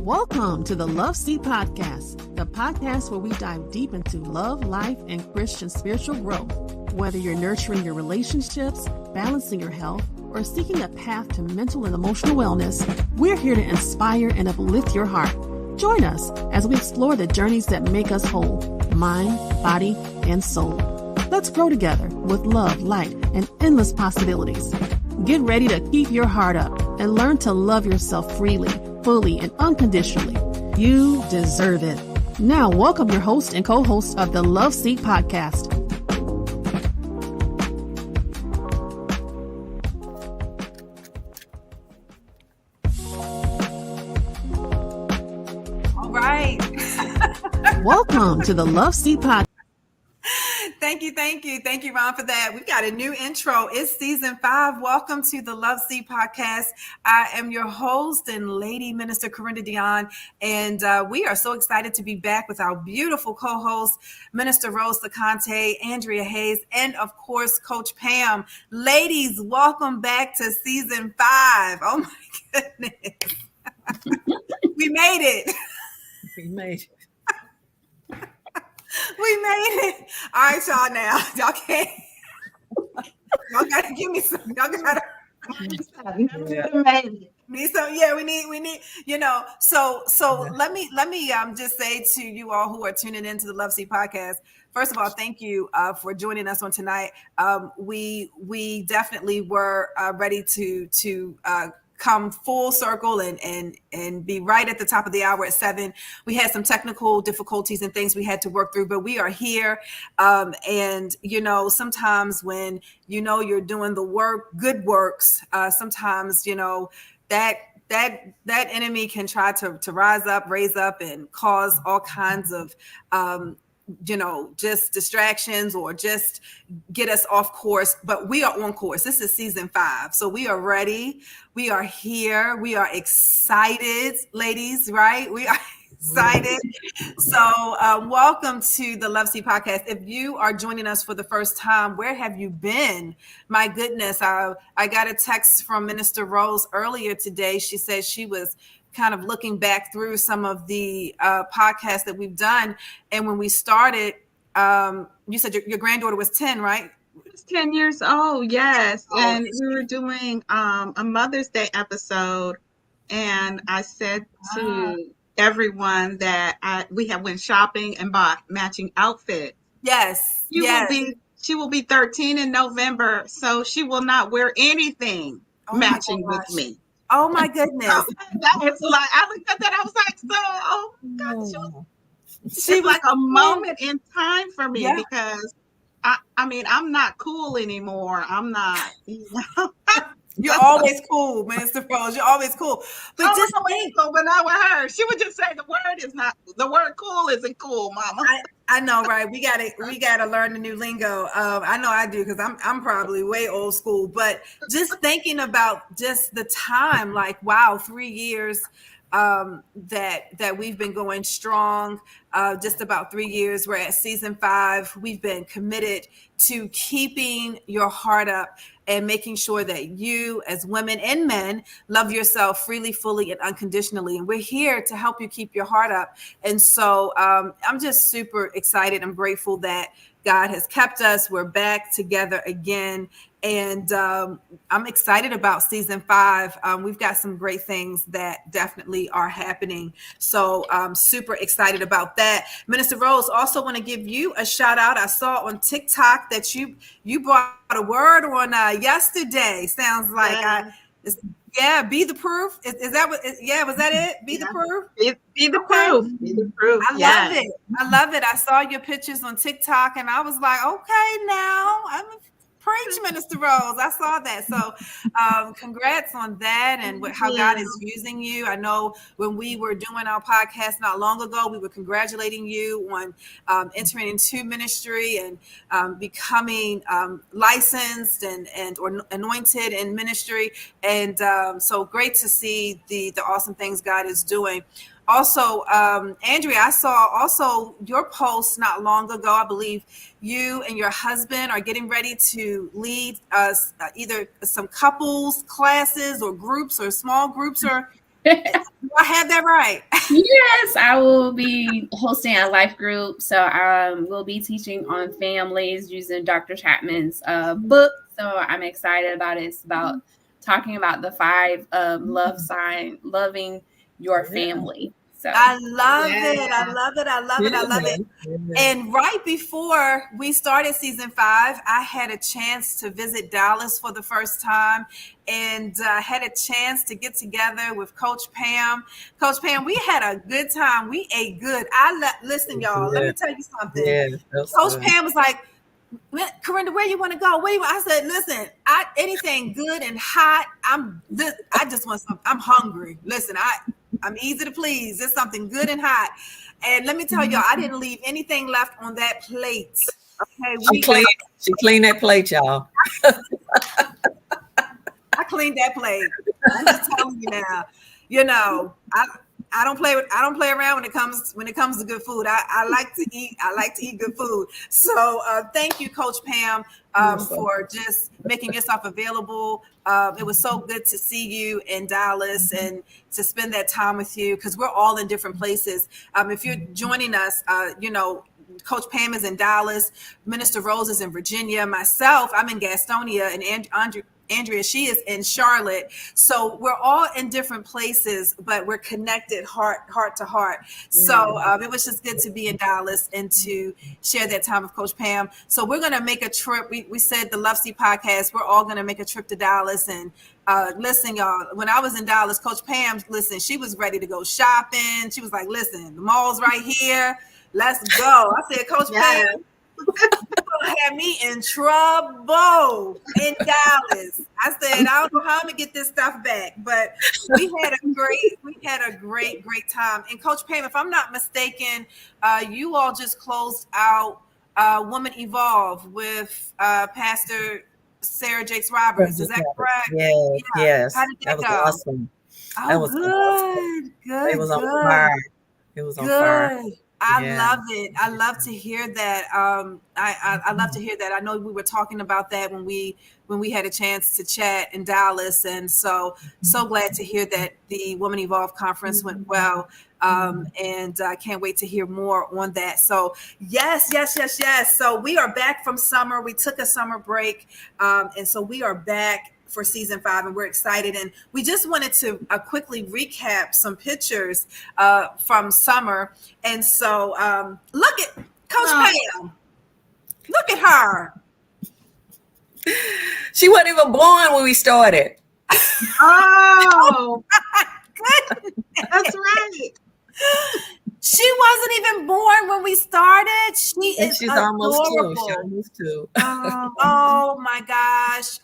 Welcome to the Loveseat Podcast, the podcast where we dive deep into love, life, and Christian spiritual growth. Whether you're nurturing your relationships, balancing your health, or seeking a path to mental and emotional wellness, we're here to inspire and uplift your heart. Join us as we explore the journeys that make us whole, mind, body, and soul. Let's grow together with love, light, and endless possibilities. Get ready to keep your heart up and learn to love yourself freely, fully, and unconditionally. You deserve it. Now, welcome your host and co-host of the Loveseat Podcast. All right. Welcome to the Loveseat Podcast. Thank you, Ron, for that. We've got a new intro. It's season 5. Welcome to the Loveseat Podcast. I am your host and Lady Minister Corinda Dion, and we are so excited to be back with our beautiful co-host, Minister Rose LeConte, Andrea Hayes, and of course, Coach Pam. Ladies, welcome back to season 5. Oh my goodness. We made it. We made it. We made it. All right, y'all. Now y'all can't. Y'all gotta give me some. Y'all gotta. Need some. Yeah, we need. You know. So let me just say to you all who are tuning into the Loveseat Podcast. First of all, thank you for joining us on tonight. We definitely were ready to come full circle and be right at the top of the hour at 7. We had some technical difficulties and things we had to work through, but we are here. And you know, sometimes when you know you're doing the work, good works, sometimes you know that enemy can try to raise up and cause all kinds of just distractions or just get us off course, but we are on course. This is season 5. So we are ready. We are here. We are excited, ladies, right? We are excited. So welcome to the Loveseat Podcast. If you are joining us for the first time, where have you been? My goodness. I got a text from Minister Rose earlier today. She said she was kind of looking back through some of the podcasts that we've done. And when we started, you said your granddaughter was 10, right? It's 10 years old, yes. And we were doing a Mother's Day episode. And I said to everyone that we have went shopping and bought matching outfits. Yes. She will be 13 in November, so she will not wear anything matching with me. Oh my goodness. That was like, I looked at that, I was like, oh God, she was like a moment in time for me because I mean, I'm not cool anymore. I'm not, You're always cool, Minister Rose. You're always cool. But just cool, but not with her. She would just say the word cool isn't cool, Mama. I know, right? We gotta learn the new lingo. I know I do because I'm probably way old school. But just thinking about just the time, like wow, 3 years that we've been going strong. Just about 3 years. We're at season 5. We've been committed to keeping your heart up and making sure that you as women and men love yourself freely, fully, and unconditionally. And we're here to help you keep your heart up. And so I'm just super excited. I'm grateful that God has kept us. We're back together again. And I'm excited about season 5. We've got some great things that definitely are happening. So I'm super excited about that. Minister Rose, also want to give you a shout out. I saw on TikTok that you brought a word on yesterday. Sounds like be the proof. Is that what? Was that it? Be the proof. Be the proof. Be the proof. I love it. I saw your pictures on TikTok, and I was like, okay, now I'm preach, Minister Rose. I saw that. So congrats on that and how God is using you. I know when we were doing our podcast not long ago, we were congratulating you on entering into ministry and becoming licensed and or anointed in ministry. And so great to see the awesome things God is doing. Also, Andrea, I saw also your post not long ago. I believe you and your husband are getting ready to lead either some couples classes or groups or small groups or Do I have that right? Yes, I will be hosting a life group. So we'll be teaching on families using Dr. Chapman's book. So I'm excited about it. It's about talking about the 5 love sign, loving your family. So I love it. I love it. I love it. I love it. And right before we started season 5, I had a chance to visit Dallas for the first time and had a chance to get together with Coach Pam. Coach Pam, we had a good time. We ate good. Listen, y'all, let me tell you something. Coach Pam was like, Corinda, where you want to go? I said, listen, anything good and hot. I just want something. I'm hungry. Listen, I'm easy to please. There's something good and hot. And let me tell y'all, I didn't leave anything left on that plate. Okay, she cleaned that plate, y'all. I cleaned that plate. I'm just telling you now. You know, I don't play around when it comes to good food. I like to eat. I like to eat good food. So thank you, Coach Pam, for just making yourself available. It was so good to see you in Dallas and to spend that time with you because we're all in different places. If you're joining us, Coach Pam is in Dallas, Minister Rose is in Virginia, myself, I'm in Gastonia, and Andrea, she is in Charlotte. So we're all in different places, but we're connected heart to heart. So it was just good to be in Dallas and to share that time with Coach Pam. So we're going to make a trip. We said the Loveseat Podcast, we're all going to make a trip to Dallas. And listen, y'all, when I was in Dallas, Coach Pam, listen, she was ready to go shopping. She was like, listen, the mall's right here. Let's go. I said, Coach Pam, had me in trouble in Dallas. I said, I don't know how I'm gonna get this stuff back, but we had a great time. And Coach Pam, if I'm not mistaken, you all just closed out Woman Evolve with Pastor Sarah Jakes Roberts. Is that correct? Yes. How did that go? Awesome. Oh, that was good. Awesome. Good. It was on fire. It was on fire. I love it. I love to hear that. I love to hear that. I know we were talking about that when we had a chance to chat in Dallas, and so glad to hear that the Woman Evolve conference went well. And I can't wait to hear more on that. So yes. So we are back from summer. We took a summer break, and so we are back for season 5, and we're excited. And we just wanted to quickly recap some pictures from summer. And so look at Coach Pam. Look at her. She wasn't even born when we started. Oh, Goodness. that's right. She wasn't even born when we started. She's adorable. Almost two. Oh my gosh.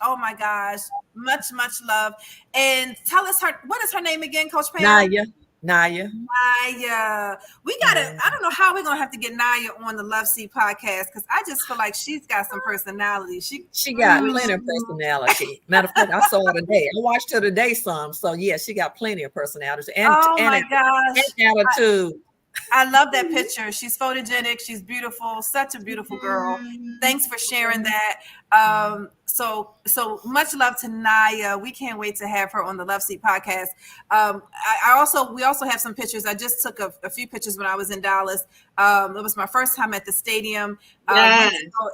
Much love. And tell us what is her name again, Coach Pam? Naya. We gotta, I don't know how we're gonna have to get Naya on the Loveseat Podcast because I just feel like she's got some personality. She got plenty of personality. Matter of fact, I saw her today. I watched her today some. So yeah, she got plenty of personality and attitude. I love that picture. She's photogenic. She's beautiful. Such a beautiful girl. Thanks for sharing that. So much love to Naya. We can't wait to have her on the Loveseat Podcast. We also have some pictures. I just took a few pictures when I was in Dallas. It was my first time at the stadium.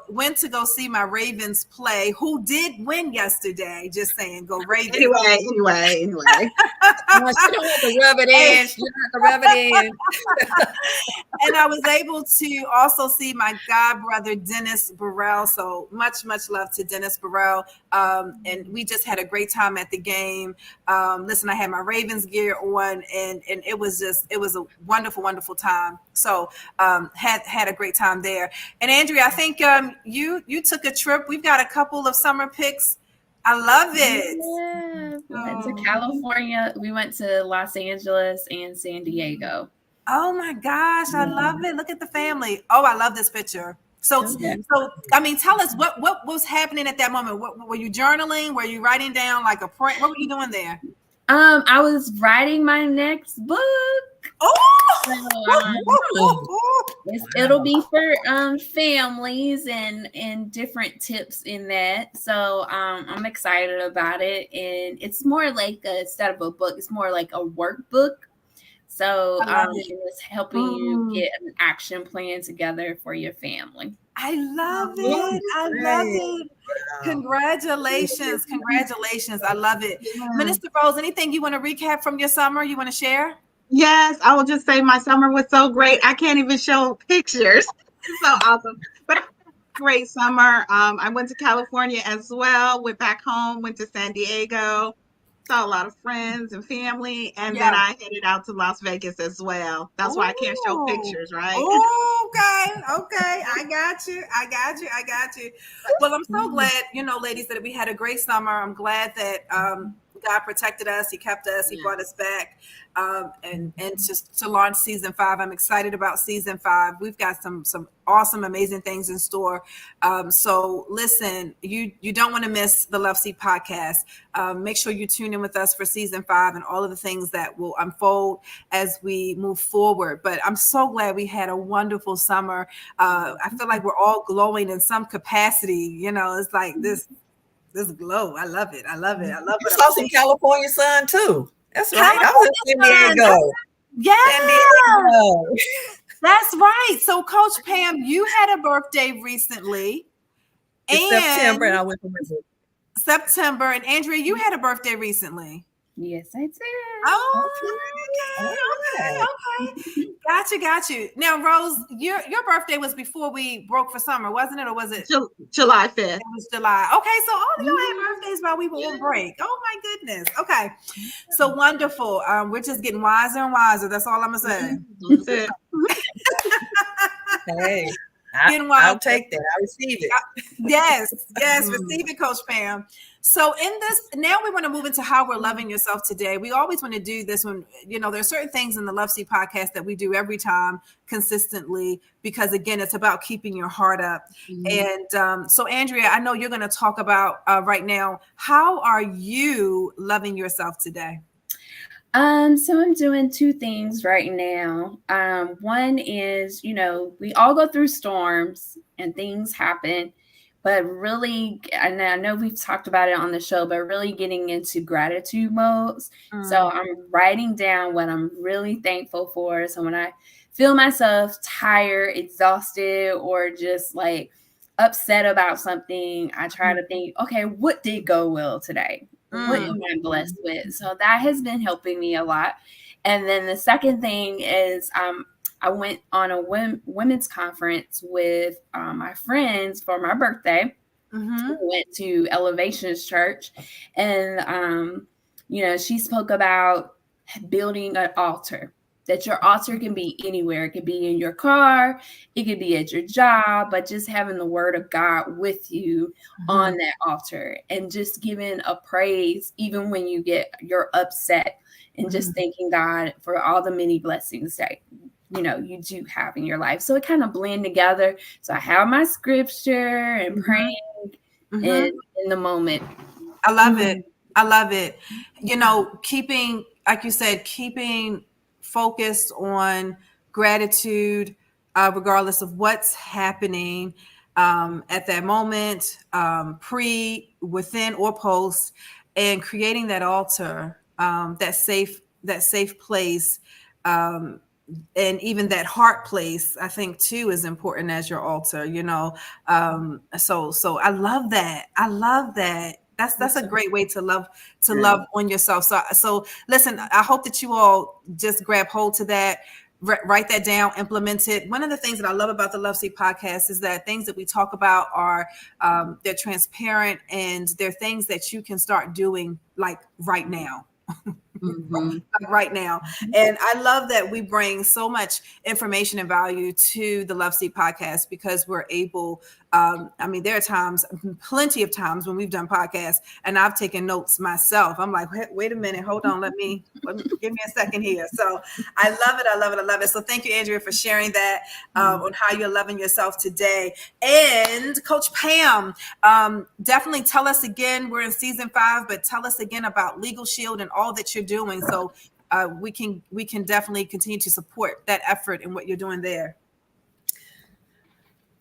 Went to go see my Ravens play, who did win yesterday. Just saying, go Ravens. Anyway. She don't have to rub it in. She don't have to rub it in. And I was able to also see my god brother Dennis Burrell. So much love to Dennis Burrell. And we just had a great time at the game. Listen, I had my Ravens gear on, and it was a wonderful time. So had a great time there. And Andrea, I think you took a trip. We've got a couple of summer pics. I love it. Yeah, we went to California. We went to Los Angeles and San Diego. Oh my gosh, I love it. Look at the family. Oh, I love this picture. So I mean, tell us what was happening at that moment. What were you journaling? Were you writing down like a prayer? What were you doing there? I was writing my next book. It'll be for families and different tips in that. So I'm excited about it, and it's more like instead of a book, it's more like a workbook. So it's helping you get an action plan together for your family. I love it. I love it. Congratulations. Congratulations. I love it. Yeah. Minister Rose, anything you want to recap from your summer you want to share? Yes, I will just say my summer was so great. I can't even show pictures. So awesome. But great summer. I went to California as well, went back home, went to San Diego, saw a lot of friends and family, and then I headed out to Las Vegas as well. That's why I can't show pictures, right? Okay. I got you. Well, I'm so glad, ladies, that we had a great summer. I'm glad that God protected us. He kept us. He brought us back. And just to launch season 5. I'm excited about season 5. We've got some awesome, amazing things in store. So listen, you don't want to miss the Loveseat Podcast. Make sure you tune in with us for season 5 and all of the things that will unfold as we move forward. But I'm so glad we had a wonderful summer. I feel like we're all glowing in some capacity. It's like this glow. I love it. You saw some California sun too. That's right. I was in San Diego. Yeah. That's right. So Coach Pam, you had a birthday recently. In September, and I went to visit. September. And Andrea, you had a birthday recently. Yes, I did. Oh, okay. Got you. Now, Rose, your birthday was before we broke for summer, wasn't it? Or was it July 5th? It was July. Okay, so all of y'all had birthdays while we were on break. Oh my goodness. Okay. So wonderful. We're just getting wiser and wiser. That's all I'm gonna say. That's it. Hey. I'll take that. I receive it. Yes. Receive it, Coach Pam. So now we want to move into how we're loving yourself today. We always want to do this when, there's certain things in the Loveseat Podcast that we do every time consistently, because again, it's about keeping your heart up. Mm-hmm. And so Andrea, I know you're going to talk about right now, how are you loving yourself today? So I'm doing 2 things right now. One is, we all go through storms and things happen, but really, and I know we've talked about it on the show, but really getting into gratitude modes. So I'm writing down what I'm really thankful for. So when I feel myself tired, exhausted, or just like upset about something, I try to think, okay, what did go well today? What am I blessed with? So that has been helping me a lot. And then the second thing is I went on a women's conference with my friends for my birthday. Mm-hmm. We went to Elevations Church, and she spoke about building an altar. That your altar can be anywhere. It could be in your car. It could be at your job, but just having the word of God with you on that altar and just giving a praise, even when you're upset, and just thanking God for all the many blessings that, you do have in your life. So it kind of blend together. So I have my scripture and praying in the moment. I love it. Keeping, like you said, focused on gratitude, regardless of what's happening at that moment, within, or post, and creating that altar, that safe place, and even that heart place, I think too is important as your altar. So I love that. That's a great way to love on yourself. So listen, I hope that you all just grab hold to that, write that down, implement it. One of the things that I love about the Loveseat Podcast is that things that we talk about are they're transparent, and they're things that you can start doing like right now. right now. And I love that we bring so much information and value to the Loveseat podcast because we're able, there are times, plenty of times when we've done podcasts and I've taken notes myself. I'm like, wait a minute, hold on, let me give me a second here. So I love it. I love it. I love it. So thank you, Andrea, for sharing that on how you're loving yourself today. And Coach Pam, definitely tell us again, we're in season 5, but tell us again about Legal Shield and all that you're doing. So we can definitely continue to support that effort and what you're doing there.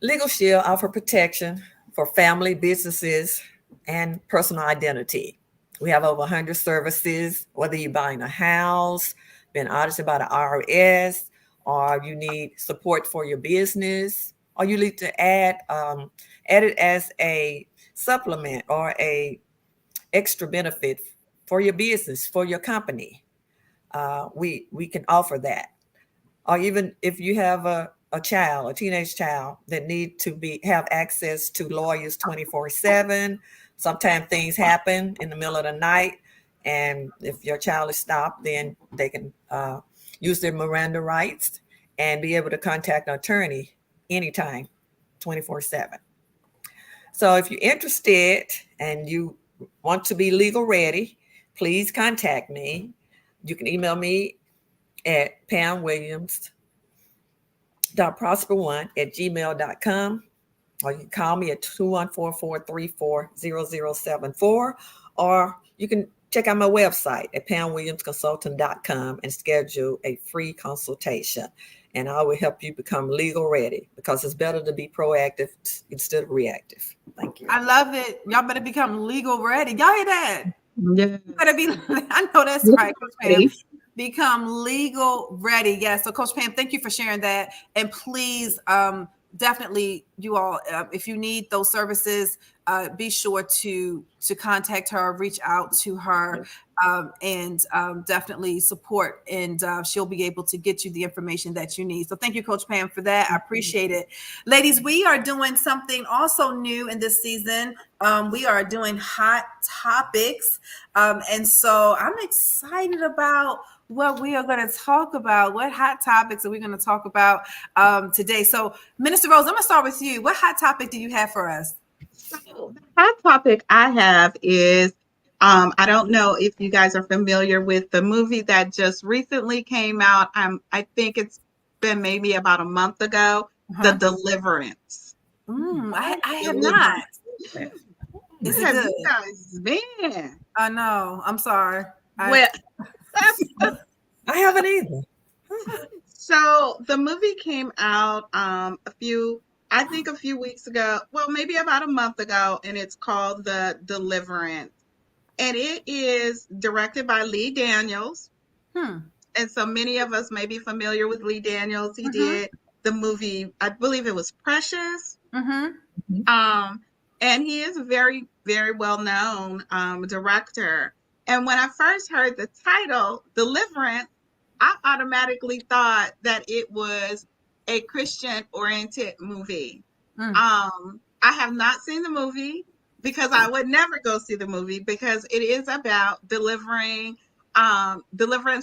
Legal Shield offer protection for family, businesses, and personal identity. We have over 100 services, whether you're buying a house, being audited by the IRS, or you need support for your business, or you need to add it as a supplement or a extra benefit for your business, for your company. We can offer that. Or even if you have a teenage child that need to have access to lawyers 24/7. Sometimes things happen in the middle of the night, and if your child is stopped, then they can use their Miranda rights and be able to contact an attorney anytime, 24/7. So if you're interested and you want to be legal ready, please contact me. You can email me at pamwilliams.prosper1@gmail.com, or you can call me at 214-434-0074, or you can check out my website at pamwilliamsconsultant.com and schedule a free consultation. And I will help you become legal ready because it's better to be proactive instead of reactive. Thank you. I love it. Y'all better become legal ready. Y'all hear that? Yeah. You better be, I know that's right, Coach Pam. Become legal ready. Yes. So Coach Pam, thank you for sharing that. And please, definitely you all, if you need those services, be sure to contact her, reach out to her, and definitely support, and she'll be able to get you the information that you need. So thank you, Coach Pam, for that. I appreciate it. Ladies, we are doing something also new in this season. We are doing hot topics. And so I'm excited about what we are going to talk about. What hot topics are we going to talk about today? So Minister Rose, I'm going to start with you. What hot topic do you have for us? So the hot topic I have is, I don't know if you guys are familiar with the movie that just recently came out. I think it's been maybe about a month ago, The Deliverance. I have not. Is it good? You guys been? I know. I'm sorry. I haven't either. So the movie came out a few weeks ago. Well, maybe about a month ago, and it's called The Deliverance. And it is directed by Lee Daniels. And so many of us may be familiar with Lee Daniels. He did the movie, I believe it was Precious. And he is a very, very well-known director. And when I first heard the title, Deliverance, I automatically thought that it was a Christian-oriented movie. I have not seen the movie because I would never go see the movie because it is about deliverance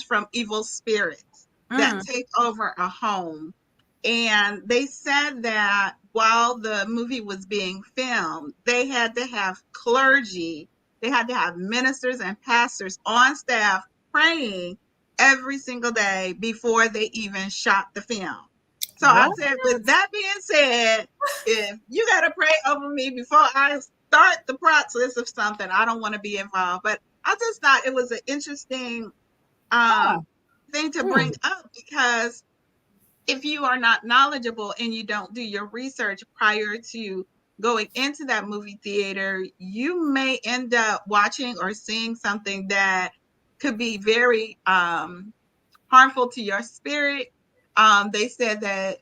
from evil spirits that take over a home. And they said that while the movie was being filmed, they had to have clergy, they had to have ministers and pastors on staff praying every single day before they even shot the film. So I said, with that being said, if you got to pray over me before I start the process of something, I don't want to be involved. But I just thought it was an interesting thing to bring up, because if you are not knowledgeable and you don't do your research prior to going into that movie theater, you may end up watching or seeing something that could be very harmful to your spirit. They said that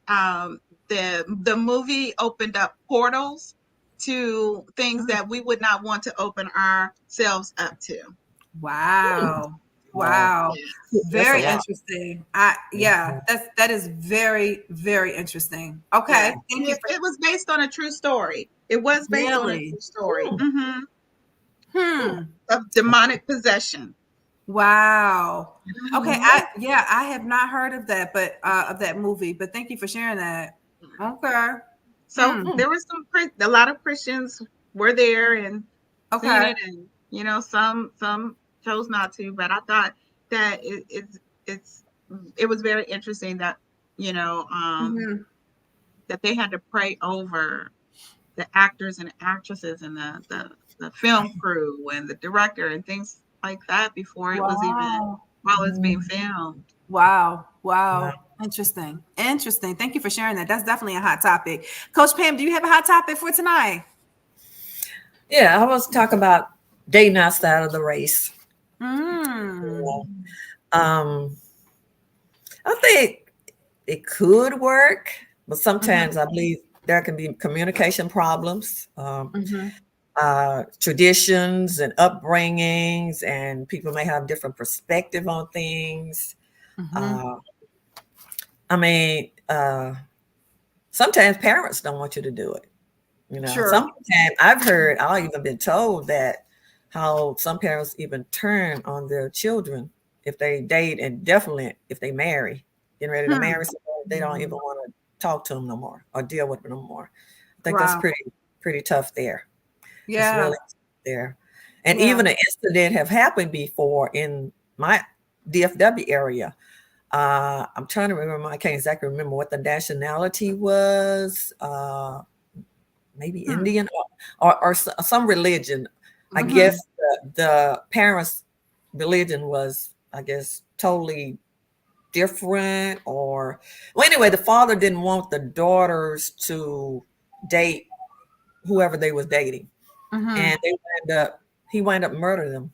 the movie opened up portals to things that we would not want to open ourselves up to. Wow. Very interesting. That is very, very interesting. Okay. Yeah. It was based on a true story. It was based on a true story. Of demonic possession. Wow. Okay. I have not heard of that, but of that movie. But thank you for sharing that. Okay. So there were a lot of Christians were there and seen Okay. it, and some chose not to. But I thought that it was very interesting that that they had to pray over the actors and actresses and the film crew and the director and things like that before it was even while it's being filmed. Wow. Interesting. Thank you for sharing that. That's definitely a hot topic. Coach Pam, do you have a hot topic for tonight? Yeah, I was talking about dating outside of the race. I think it could work, but sometimes I believe there can be communication problems, traditions and upbringings, and people may have different perspective on things. Sometimes parents don't want you to do it. Sure. Sometimes I've even been told that how some parents even turn on their children if they date, and definitely if they marry, getting ready to marry someone, they don't even want to talk to them no more or deal with them no more. I think that's pretty tough there. Yeah. It's really tough there. And even an incident have happened before in my DFW area. I'm trying to remember. I can't exactly remember what the nationality was. Maybe Indian or some religion. I guess the parents' religion was, I guess, totally different. Anyway, the father didn't want the daughters to date whoever they was dating, and he wound up murdering them.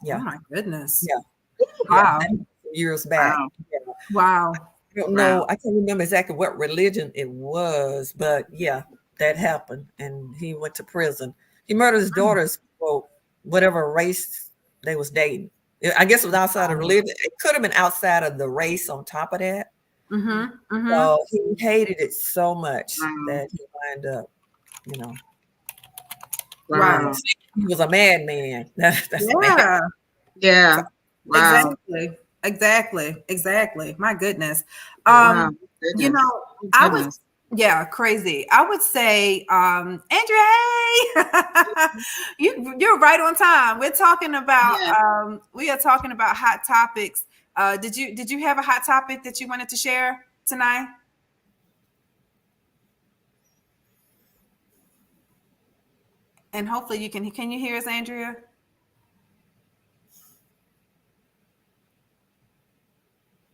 Yeah. Oh my goodness. Yeah. Wow. Years back. Wow. I don't know. I can't remember exactly what religion it was, but yeah, that happened, and he went to prison. He murdered his daughters for whatever race they was dating. I guess it was outside of religion. It could have been outside of the race on top of that. So he hated it so much that he wound up, Wow. He was a madman. That's Yeah. Wow. Exactly. My goodness. Wow. I was crazy. I would say, Andrea, hey, you're right on time. We're talking about we are talking about hot topics. Did you have a hot topic that you wanted to share tonight? And hopefully you can you hear us, Andrea?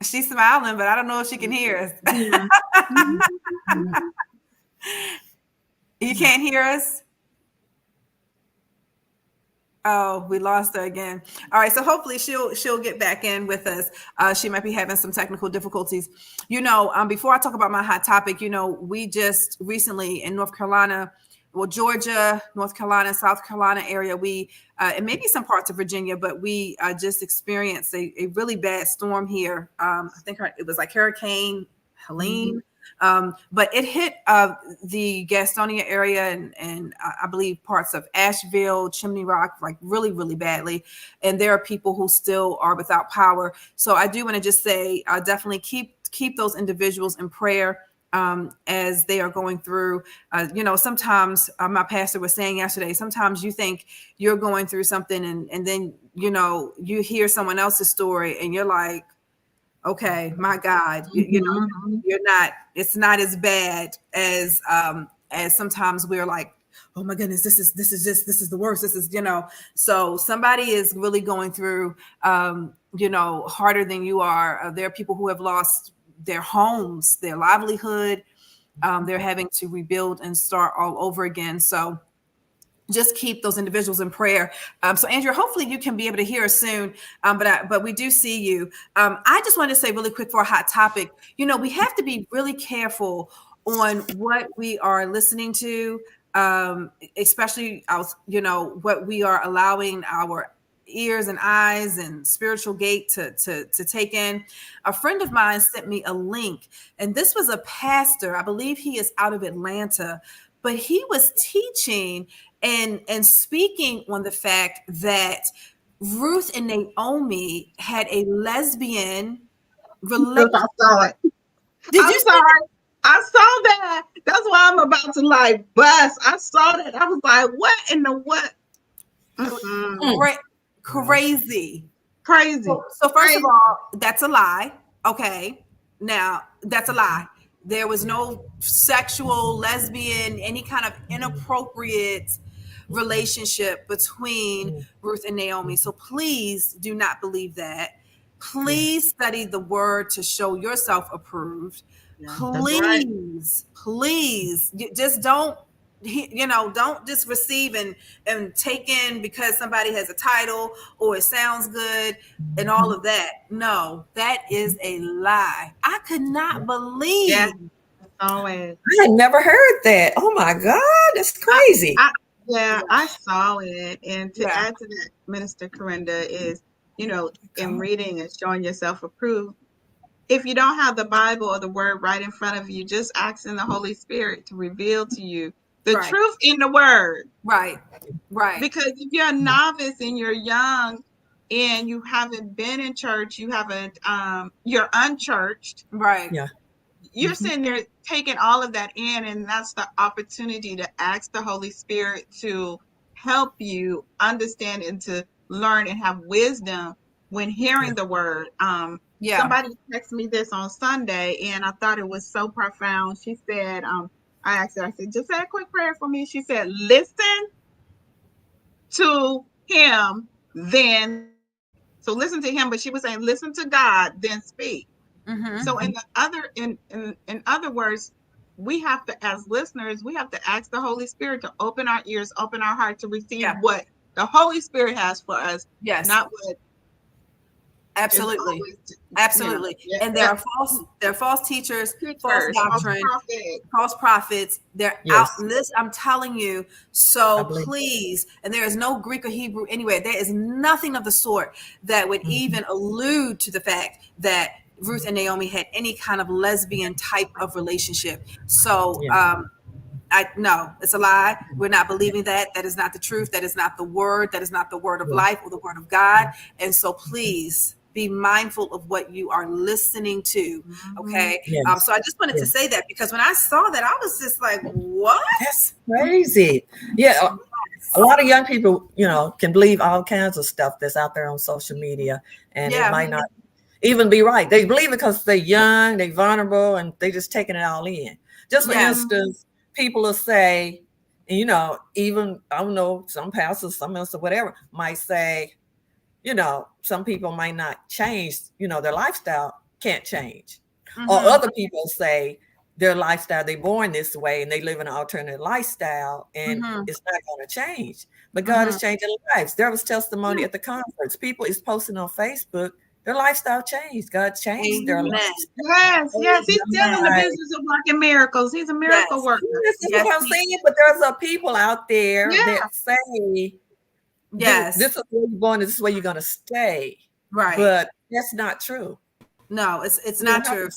She's smiling, but I don't know if she can hear us. You can't hear us? Oh, we lost her again. All right, so hopefully she'll get back in with us. She might be having some technical difficulties. Before I talk about my hot topic, we just recently in North Carolina, Georgia, North Carolina, South Carolina area, and maybe some parts of Virginia, but we just experienced a really bad storm here. I think it was like Hurricane Helene. But it hit the Gastonia area and I believe parts of Asheville, Chimney Rock, like really, really badly. And there are people who still are without power. So I do want to just say, definitely keep those individuals in prayer as they are going through. Sometimes my pastor was saying yesterday, sometimes you think you're going through something and then, you hear someone else's story and you're like, okay, my God, you're not, it's not as bad as sometimes we're like, oh my goodness, this is the worst. This is, so somebody is really going through, harder than you are. There are people who have lost their homes, their livelihood. They're having to rebuild and start all over again. So just keep those individuals in prayer. So Andrea, hopefully you can be able to hear us soon. But we do see you. I just wanted to say really quick for a hot topic, we have to be really careful on what we are listening to, especially, what we are allowing our ears and eyes and spiritual gate to take in. A friend of mine sent me a link, and this was a pastor. I believe he is out of Atlanta, but he was teaching and speaking on the fact that Ruth and Naomi had a lesbian relationship. I saw it. Did you see that? I saw that. That's why I'm about to like bust. I saw that. I was like, what in the what? Crazy. Crazy. So first of all, that's a lie. Okay. Now, that's a lie. There was no sexual, lesbian, any kind of inappropriate relationship between Ruth and Naomi. So please do not believe that. Please study the word to show yourself approved. Please, please, just don't, don't just receive and take in because somebody has a title or it sounds good and all of that. No, that is a lie. I could not believe. Yeah, always. I had never heard that. Oh my God, that's crazy. I saw it. And to add to that, Minister Corinda, is, in reading and showing yourself approved, if you don't have the Bible or the word right in front of you, just asking the Holy Spirit to reveal to you the truth in the word. Right. Because if you're a novice and you're young and you haven't been in church, you're unchurched. Right. Yeah. You're sitting there taking all of that in, and that's the opportunity to ask the Holy Spirit to help you understand and to learn and have wisdom when hearing the word. Somebody texted me this on Sunday, and I thought it was so profound. She said, I asked her, I said, just say a quick prayer for me. She said, listen to him, then. So listen to him, but she was saying, listen to God, then speak. Mm-hmm. So in other words, we have to, as listeners, we have to ask the Holy Spirit to open our ears, open our heart to receive what the Holy Spirit has for us. Yes. Not what. Absolutely. And there are false teachers, false doctrine, false prophets. They're out. I'm telling you. So please, and there is no Greek or Hebrew anywhere. There is nothing of the sort that would even allude to the fact that Ruth and Naomi had any kind of lesbian type of relationship. So, no, it's a lie. We're not believing that. That is not the truth. That is not the word. That is not the word of life or the word of God. And so please be mindful of what you are listening to. Okay. So I just wanted to say that because when I saw that, I was just like, what? That's crazy. Yeah. A lot of young people, can believe all kinds of stuff that's out there on social media, and it might not even be right. They believe it because they're young, they're vulnerable, and they just taking it all in. Just for instance, people will say, even, I don't know, some pastors, some else or whatever might say, some people might not change, their lifestyle can't change. Or other people say their lifestyle, they're born this way and they live in an alternative lifestyle and it's not going to change. But God is changing lives. There was testimony at the conference. People is posting on Facebook, their lifestyle changed. God changed their lives. Yes. He's still in the business of working miracles. He's a miracle worker. This is what I'm saying. But there's people out there that say, this is where you're going, this is where you're going to stay. Right. But that's not true. No, it's not true.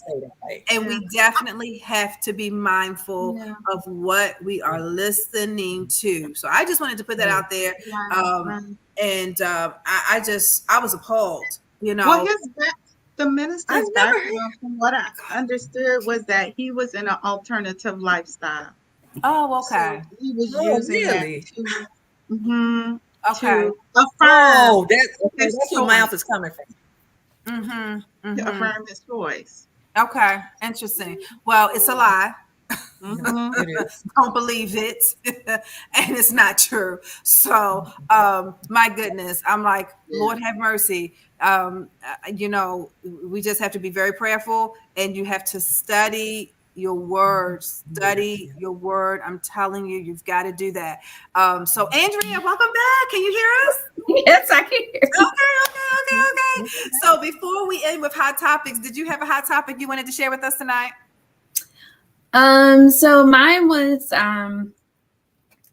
And we definitely have to be mindful of what we are listening to. So I just wanted to put that out there. And I was appalled. Well, the minister's background, from what I understood, was that he was in an alternative lifestyle. Oh, okay. So he was using that to, to affirm. That's where mouth is coming from. To affirm his choice. Okay, interesting. Well, it's a lie. Don't believe it. And it's not true. So my goodness, I'm like, Lord have mercy. We just have to be very prayerful, and you have to study your word. Study your word. I'm telling you, you've got to do that. So Andrea, welcome back. Can you hear us? Yes, I can hear. Okay. So before we end with hot topics, did you have a hot topic you wanted to share with us tonight? So mine was,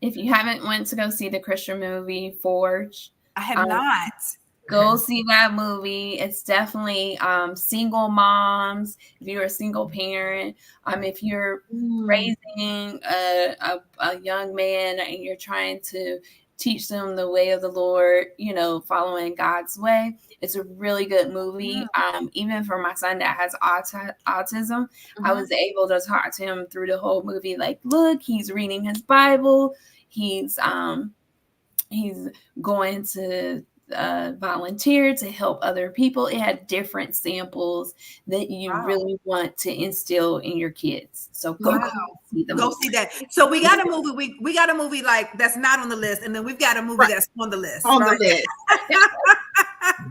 if you haven't went to go see the Christian movie Forge, I have not. Go see that movie. It's definitely single moms. If you're a single parent, if you're raising a young man and you're trying to teach them the way of the Lord, following God's way. It's a really good movie. Even for my son that has autism, I was able to talk to him through the whole movie. Like, look, he's reading his Bible. He's going to volunteer to help other people. It had different samples that you really want to instill in your kids. So go see them. Go see that. So we got a movie. We got a movie like that's not on the list, and then we've got a movie that's on the list. On the list.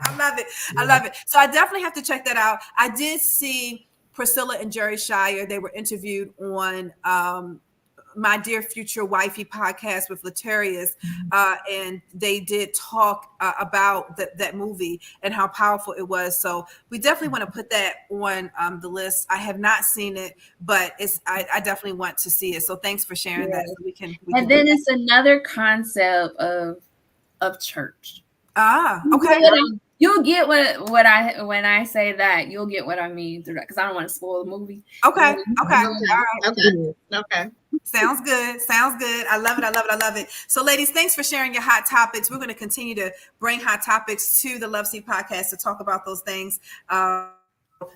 I love it. I love it. So I definitely have to check that out. I did see Priscilla and Jerry Shire. They were interviewed on My Dear Future Wifey podcast with Latarius, and they did talk about that movie and how powerful it was. So we definitely want to put that on the list. I have not seen it, but I definitely want to see it. So thanks for sharing that. So we can then it's another concept of church. Okay. You'll get what I when I say that, you'll get what I mean through that, because I don't want to spoil the movie. Okay. All right. Okay. Sounds good. I love it. So ladies, thanks for sharing your hot topics. We're going to continue to bring hot topics to the Loveseat Podcast to talk about those things.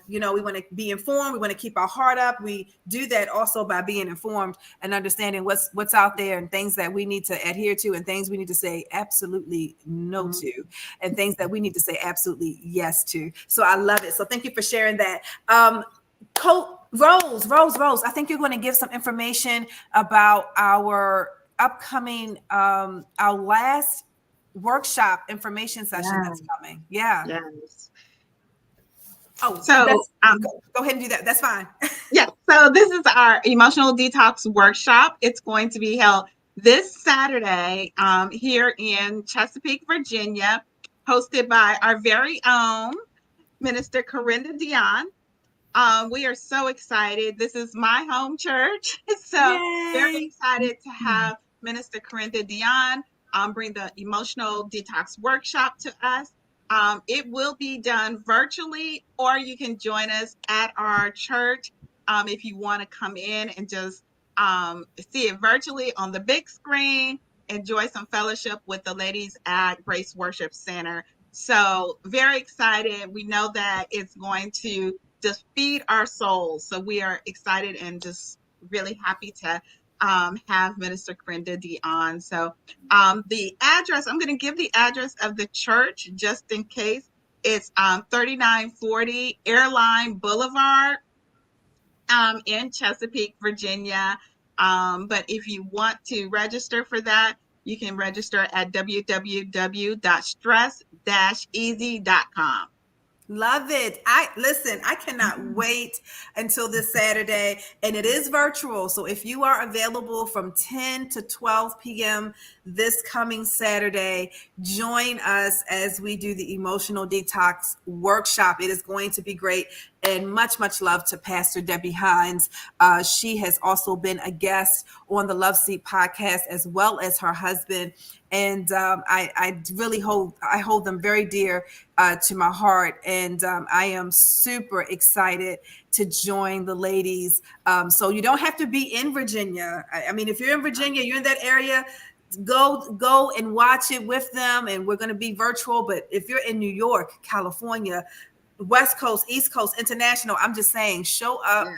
We want to be informed. We want to keep our heart up. We do that also by being informed and understanding what's out there and things that we need to adhere to and things we need to say absolutely no to and things that we need to say absolutely yes to. So I love it. So thank you for sharing that. Rose, I think you're going to give some information about our upcoming, our last workshop information session that's coming. Yeah. Yes. Oh, so go ahead and do that. That's fine. Yeah. So this is our emotional detox workshop. It's going to be held this Saturday here in Chesapeake, Virginia, hosted by our very own Minister Corinda Dion. We are so excited. This is my home church. So very excited to have Minister Corinda Dion bring the emotional detox workshop to us. It will be done virtually, or you can join us at our church if you want to come in and just see it virtually on the big screen, enjoy some fellowship with the ladies at Grace Worship Center. So very excited. We know that it's going to just feed our souls. So we are excited and just really happy to have Minister Corinda Dion. So the address, I'm going to give the address of the church just in case. It's 3940 Airline Boulevard in Chesapeake, Virginia. But if you want to register for that, you can register at www.stress-easy.com. Love it. I cannot wait until this Saturday, and it is virtual. So if you are available from 10 to 12 p.m. this coming Saturday, join us as we do the emotional detox workshop. It is going to be great. And much, much love to Pastor Debbie Hines. She has also been a guest on the Loveseat Podcast, as well as her husband. And I really hold them very dear to my heart. And I am super excited to join the ladies. So you don't have to be in Virginia. I mean, if you're in Virginia, you're in that area, go and watch it with them. And we're going to be virtual. But if you're in New York, California, West Coast, East Coast, international, I'm just saying, show up.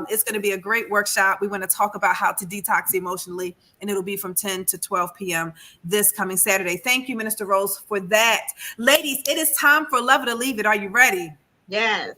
It's going to be a great workshop. We want to talk about how to detox emotionally, and it'll be from 10 to 12 p.m. this coming Saturday. Thank you, Minister Rose, for that. Ladies, it is time for Love It or Leave It. Are you ready? Yes.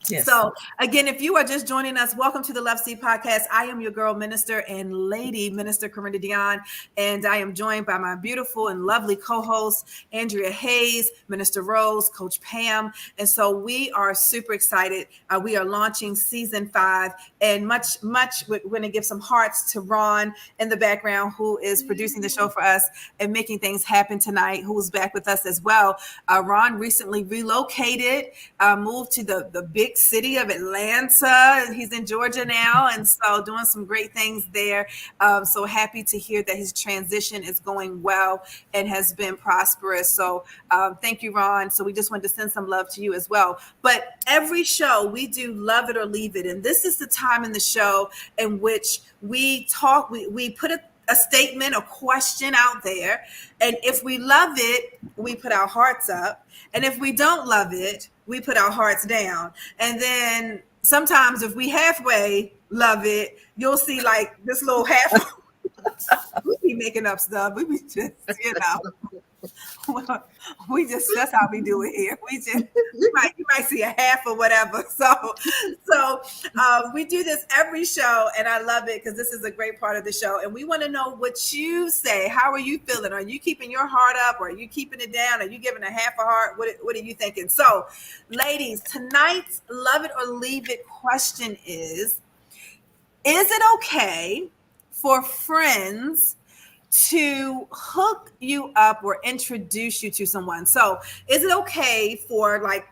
Yes. So again, if you are just joining us, welcome to the Loveseat Podcast. I am your girl, Minister and Lady Minister Corinda Dion, and I am joined by my beautiful and lovely co-hosts, Andrea Hayes, Minister Rose, Coach Pam. And so we are super excited. We are launching season 5, and much, we're going to give some hearts to Ron in the background, who is producing the show for us and making things happen tonight, who's back with us as well. Ron recently relocated, moved to the big city of Atlanta. He's in Georgia now, and so doing some great things there. So happy to hear that his transition is going well and has been prosperous. So thank you, Ron. So we just wanted to send some love to you as well. But every show we do Love It or Leave It, and this is the time in the show in which we talk. We put a statement, a question out there. And if we love it, we put our hearts up. And if we don't love it, we put our hearts down. And then sometimes if we halfway love it, you'll see like this little half. We be making up stuff. We be just, we just, that's how we do it here. You might see a half or whatever. So we do this every show, and I love it because this is a great part of the show. And we want to know what you say. How are you feeling? Are you keeping your heart up, or are you keeping it down? Are you giving a half a heart? What are you thinking? So, ladies, tonight's love it or leave it question is it okay for friends to hook you up or introduce you to someone? So is it okay for, like,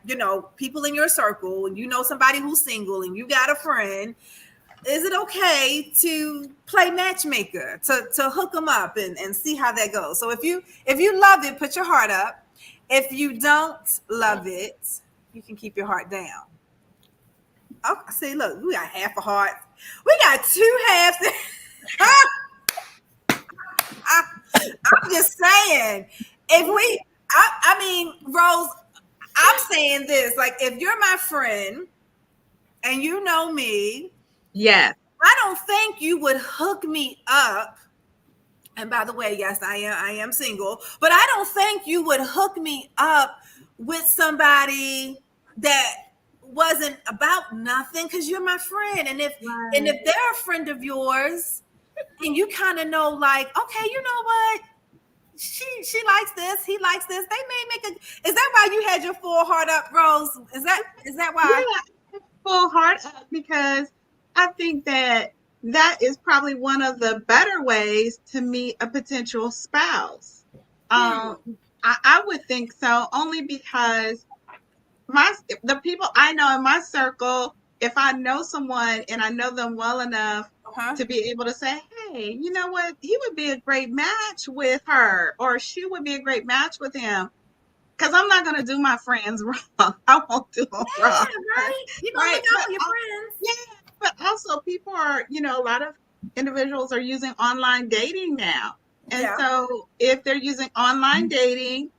people in your circle, and somebody who's single and you got a friend, is it okay to play matchmaker, to hook them up and see how that goes? So if you love it, put your heart up. If you don't love it, you can keep your heart down. Oh, see, look, we got half a heart. We got two halves. I'm just saying, I mean, Rose, I'm saying this, like, if you're my friend and you know me, yes, I don't think you would hook me up. And by the way, yes, I am single, but I don't think you would hook me up with somebody that wasn't about nothing, because you're my friend. And if they're a friend of yours, and you kind of know, like, okay, you know what? She likes this. He likes this. They may make Is that why you had your full heart up, Rose? Is that why? Yeah, full heart up, because I think that is probably one of the better ways to meet a potential spouse. I would think so, only because the people I know in my circle, if I know someone and I know them well enough to be able to say, hey, you know what, he would be a great match with her, or she would be a great match with him. Because I'm not going to do my friends wrong. I won't do them wrong. Right. You're going to look out for your friends. Yeah, but also people are, a lot of individuals are using online dating now. And so if they're using online dating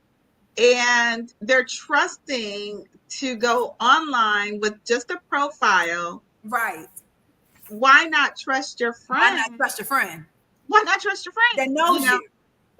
and they're trusting to go online with just a profile, right? Why not trust your friend? Why not trust your friend? Why not trust your friend that knows you?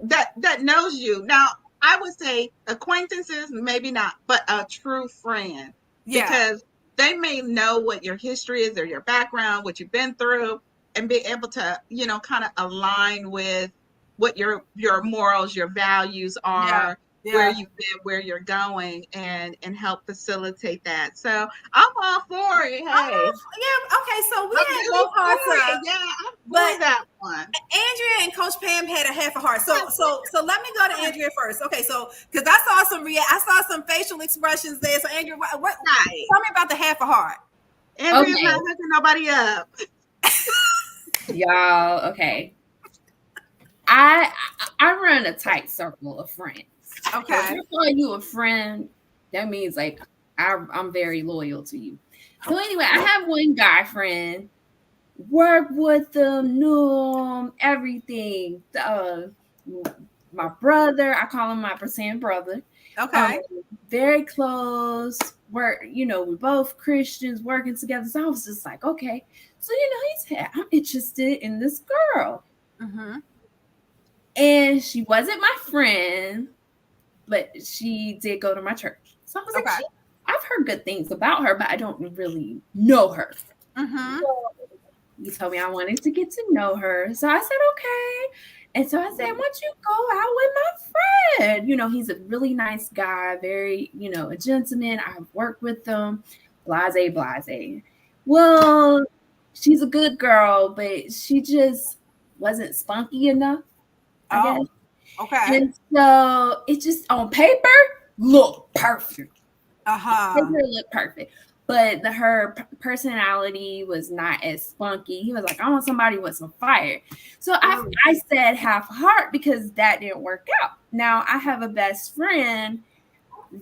That knows you. Now, I would say acquaintances, maybe not, but a true friend. Yeah. Because they may know what your history is or your background, what you've been through, and be able to, kind of align with what your morals, your values are. Yeah. Where you've been, where you're going, and help facilitate that. So I'm all for it. Hey, okay. So we had both hearts up. Yeah, I'm for that one. Andrea and Coach Pam had a half a heart. So let me go to Andrea first. Okay, so because I saw some facial expressions there. So Andrea, what tell me about the half a heart? Andrea's not hooking nobody up. Y'all, okay. I run a tight circle of friends. Okay. If I call you a friend, that means like I'm very loyal to you. So anyway, I have one guy friend, work with them, knew him, everything. My brother, I call him my pretend brother. Okay. Very close. We're both Christians working together. So I was just like, okay. So I'm interested in this girl. Mm-hmm. And she wasn't my friend, but she did go to my church. So I was like, I've heard good things about her, but I don't really know her. Mm-hmm. So you told me I wanted to get to know her. So I said, okay. And so I said, why don't you go out with my friend? He's a really nice guy, very, a gentleman. I've worked with him, blase. Well, she's a good girl, but she just wasn't spunky enough, I guess. Okay. And so it just on paper looked perfect. Paper looked perfect. But her personality was not as spunky. He was like, I want somebody with some fire. So I said half heart because that didn't work out. Now I have a best friend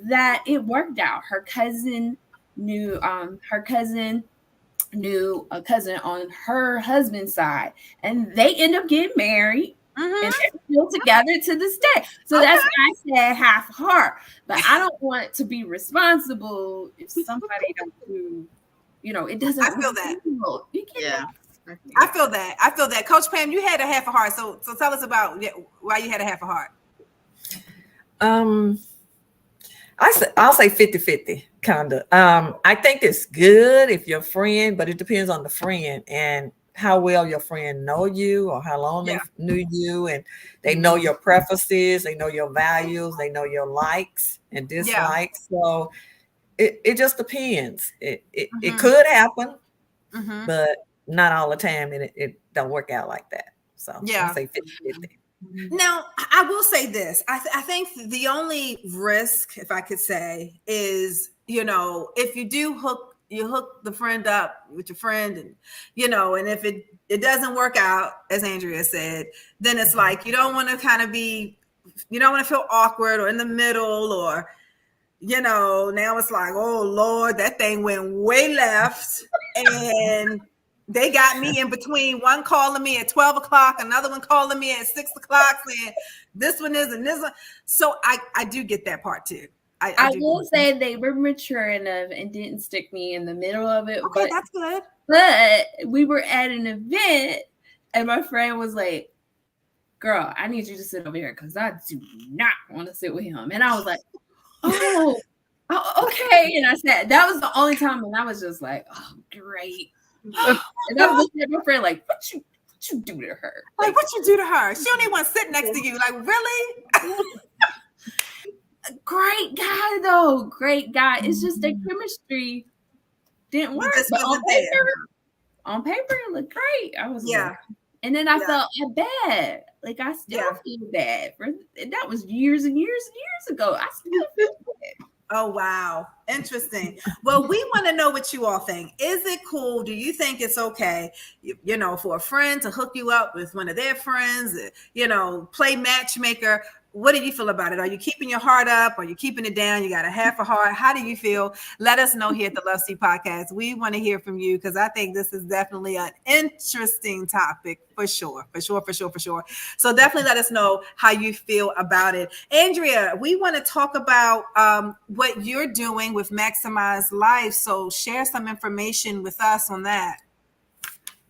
that it worked out. Her cousin knew a cousin on her husband's side, and they end up getting married. And they're still together to this day. So that's why I said half heart. But I don't want to be responsible if somebody don't do, it doesn't. I feel that. Yeah. I feel that. Coach Pam, you had a half a heart. So tell us about why you had a half a heart. I'll say 50-50, kind of. I think it's good if you're a friend, but it depends on the friend and how well your friend know you or how long they knew you, and they know your preferences, they know your values, they know your likes and dislikes. So it just depends. It could happen, but not all the time, and it don't work out like that. So I say 50-50. Now, I will say this. I think the only risk, if I could say, is, if you do hook the friend up with your friend, and, and if it doesn't work out, as Andrea said, then it's like, you don't want to feel awkward or in the middle, or, now it's like, oh Lord, that thing went way left, and they got me in between, one calling me at 12 o'clock, another one calling me at 6 o'clock saying this one is and this one. So I do get that part too. I will say they were mature enough and didn't stick me in the middle of it. Okay, that's good. But we were at an event and my friend was like, girl, I need you to sit over here because I do not want to sit with him. And I was like, oh, okay. And I said, that was the only time when I was just like, oh, great. And I was looking at my friend like, what you do to her? Like, what you do to her? She don't even want to sit next to you. Like, really? Great guy, though. Great guy. It's just that chemistry didn't work. But on paper, it looked great. I was like, and then I felt bad. Like, I still feel bad. That was years and years and years ago. I still feel bad. Oh, wow. Interesting. Well, we want to know what you all think. Is it cool? Do you think it's okay, for a friend to hook you up with one of their friends, play matchmaker? What do you feel about it? Are you keeping your heart up? Are you keeping it down? You got a half a heart. How do you feel? Let us know here at the Loveseat Podcast. We want to hear from you because I think this is definitely an interesting topic for sure. So definitely let us know how you feel about it. Andrea, we want to talk about what you're doing with Maximize Life. So share some information with us on that.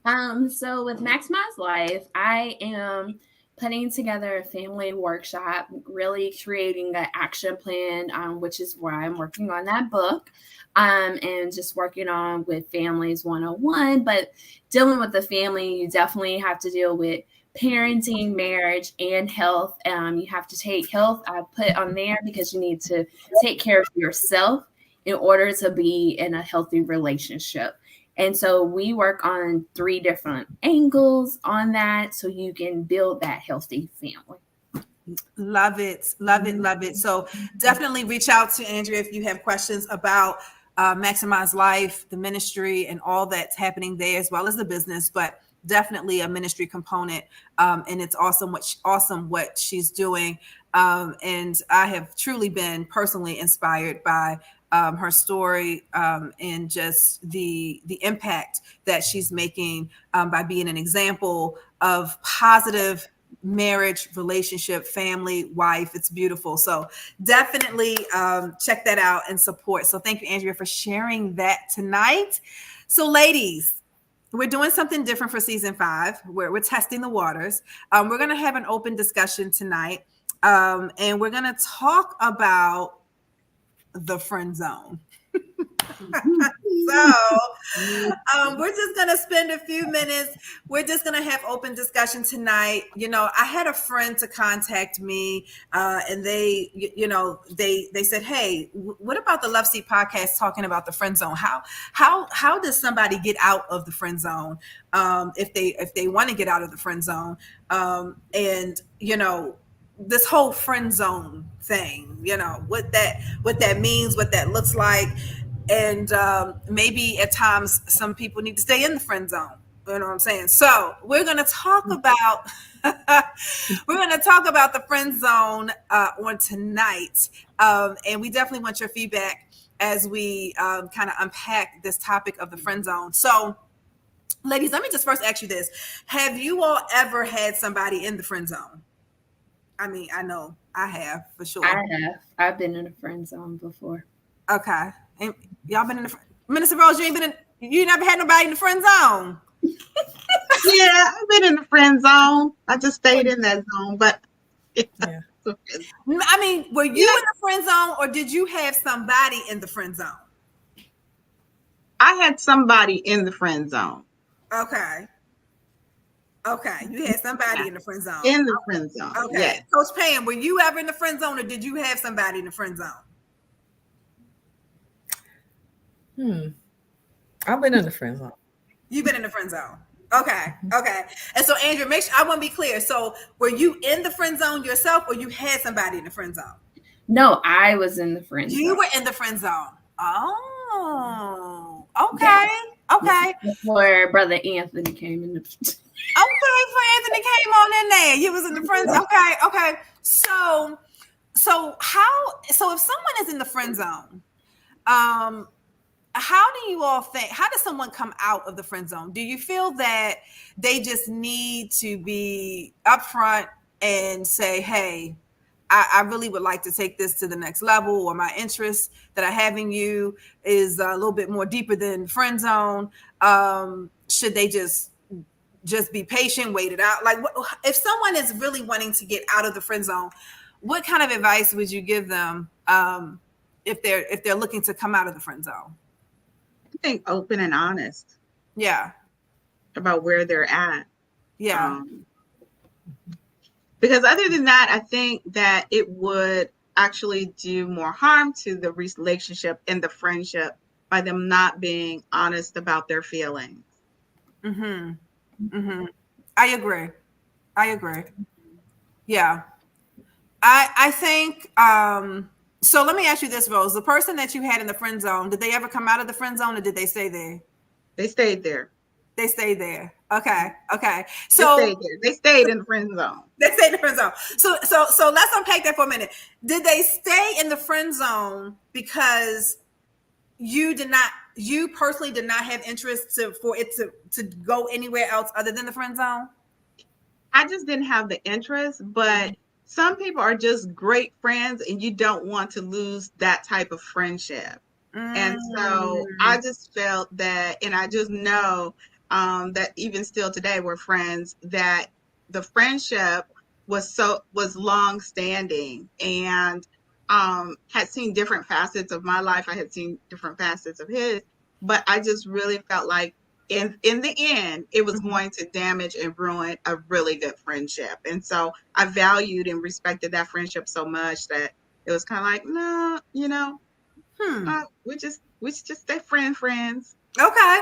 So with Maximize Life, I am putting together a family workshop, really creating an action plan, which is where I'm working on that book, and just working on with families 101. But dealing with the family, you definitely have to deal with parenting, marriage, and health. You have to take health, I put on there, because you need to take care of yourself in order to be in a healthy relationship. And so we work on 3 different angles on that so you can build that healthy family. Love it. So definitely reach out to Andrea if you have questions about Maximize Life, the ministry, and all that's happening there, as well as the business, but definitely a ministry component. And it's awesome what she's doing. And I have truly been personally inspired by her story and just the impact that she's making by being an example of positive marriage, relationship, family, wife. It's beautiful. So definitely check that out and support. So thank you, Andrea, for sharing that tonight. So ladies, we're doing something different for season 5 where we're testing the waters. We're going to have an open discussion tonight, and we're going to talk about the friend zone. So we're just going to spend a few minutes. We're just going to have open discussion tonight. I had a friend to contact me and they said, hey, what about the Loveseat Podcast talking about the friend zone? How does somebody get out of the friend zone if they want to get out of the friend zone? And this whole friend zone thing, what that means, what that looks like. And maybe at times some people need to stay in the friend zone. You know what I'm saying? So we're going to talk about We're going to talk about the friend zone on tonight. And we definitely want your feedback as we kind of unpack this topic of the friend zone. So, ladies, let me just first ask you this. Have you all ever had somebody in the friend zone? I mean, I know I have for sure. I have. I've been in a friend zone before. Okay. And y'all been in the Minister Rose, you never had nobody in the friend zone? Yeah, I've been in the friend zone. I just stayed in that zone, but I mean, were you in the friend zone, or did you have somebody in the friend zone? I had somebody in the friend zone. Okay, you had somebody in the friend zone. In the friend zone. Okay, yes. Coach Pam, were you ever in the friend zone, or did you have somebody in the friend zone? I've been in the friend zone. You've been in the friend zone. Okay. And so, Andrea, make sure I want to be clear. So, were you in the friend zone yourself, or you had somebody in the friend zone? No, I was in the friend zone. You were in the friend zone. Oh, okay. Yeah. Okay. Before Brother Anthony came in the Okay, before Anthony came on in there. You was in the friend zone. Okay. So if someone is in the friend zone, how do you all think, how does someone come out of the friend zone? Do you feel that they just need to be upfront and say, hey, I really would like to take this to the next level, or my interest that I have in you is a little bit more deeper than friend zone? Should they just be patient, wait it out? Like, if someone is really wanting to get out of the friend zone, what kind of advice would you give them if they're looking to come out of the friend zone? I think open and honest. Yeah. About where they're at. Yeah. Because other than that, I think that it would actually do more harm to the relationship and the friendship by them not being honest about their feelings. I agree. Yeah. I think, so let me ask you this, Rose. The person that you had in the friend zone, did they ever come out of the friend zone, or did they stay there? They stayed there. They stayed there. Okay. So they stayed in the friend zone. They stayed in the friend zone. So let's unpack that for a minute. Did they stay in the friend zone because you personally did not have interest for it to go anywhere else other than the friend zone? I just didn't have the interest, but some people are just great friends and you don't want to lose that type of friendship. And so I just felt that, and I just know that even still today we're friends, that the friendship was long standing and had seen different facets of my life. I had seen different facets of his, but I just really felt like in the end, it was going to damage and ruin a really good friendship. And so I valued and respected that friendship so much that it was kind of like, no, we just stay friends. Okay.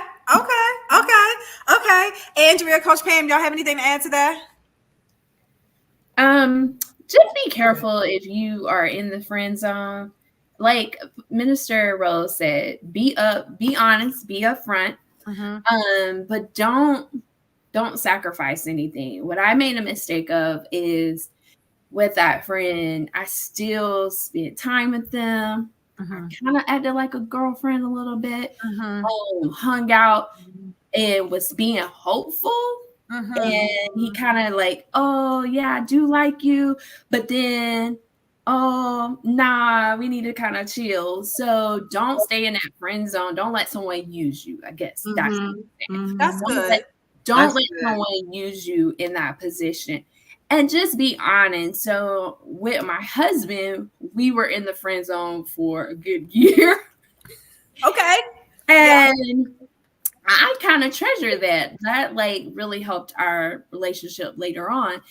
Andrea, Coach Pam, y'all have anything to add to that? Just be careful if you are in the friend zone. Like Minister Rose said, be honest, be upfront. But don't sacrifice anything. What I made a mistake of is with that friend, I still spent time with them. I kind of acted like a girlfriend a little bit, hung out and was being hopeful. And he kind of like, oh yeah, I do like you, but then, oh nah, we need to kind of chill. So don't stay in that friend zone. Don't let someone use you. I guess that's good. Don't let someone use you in that position. And just be honest. So with my husband, we were in the friend zone for a good year. Okay. And I kind of treasure that. That like really helped our relationship later on.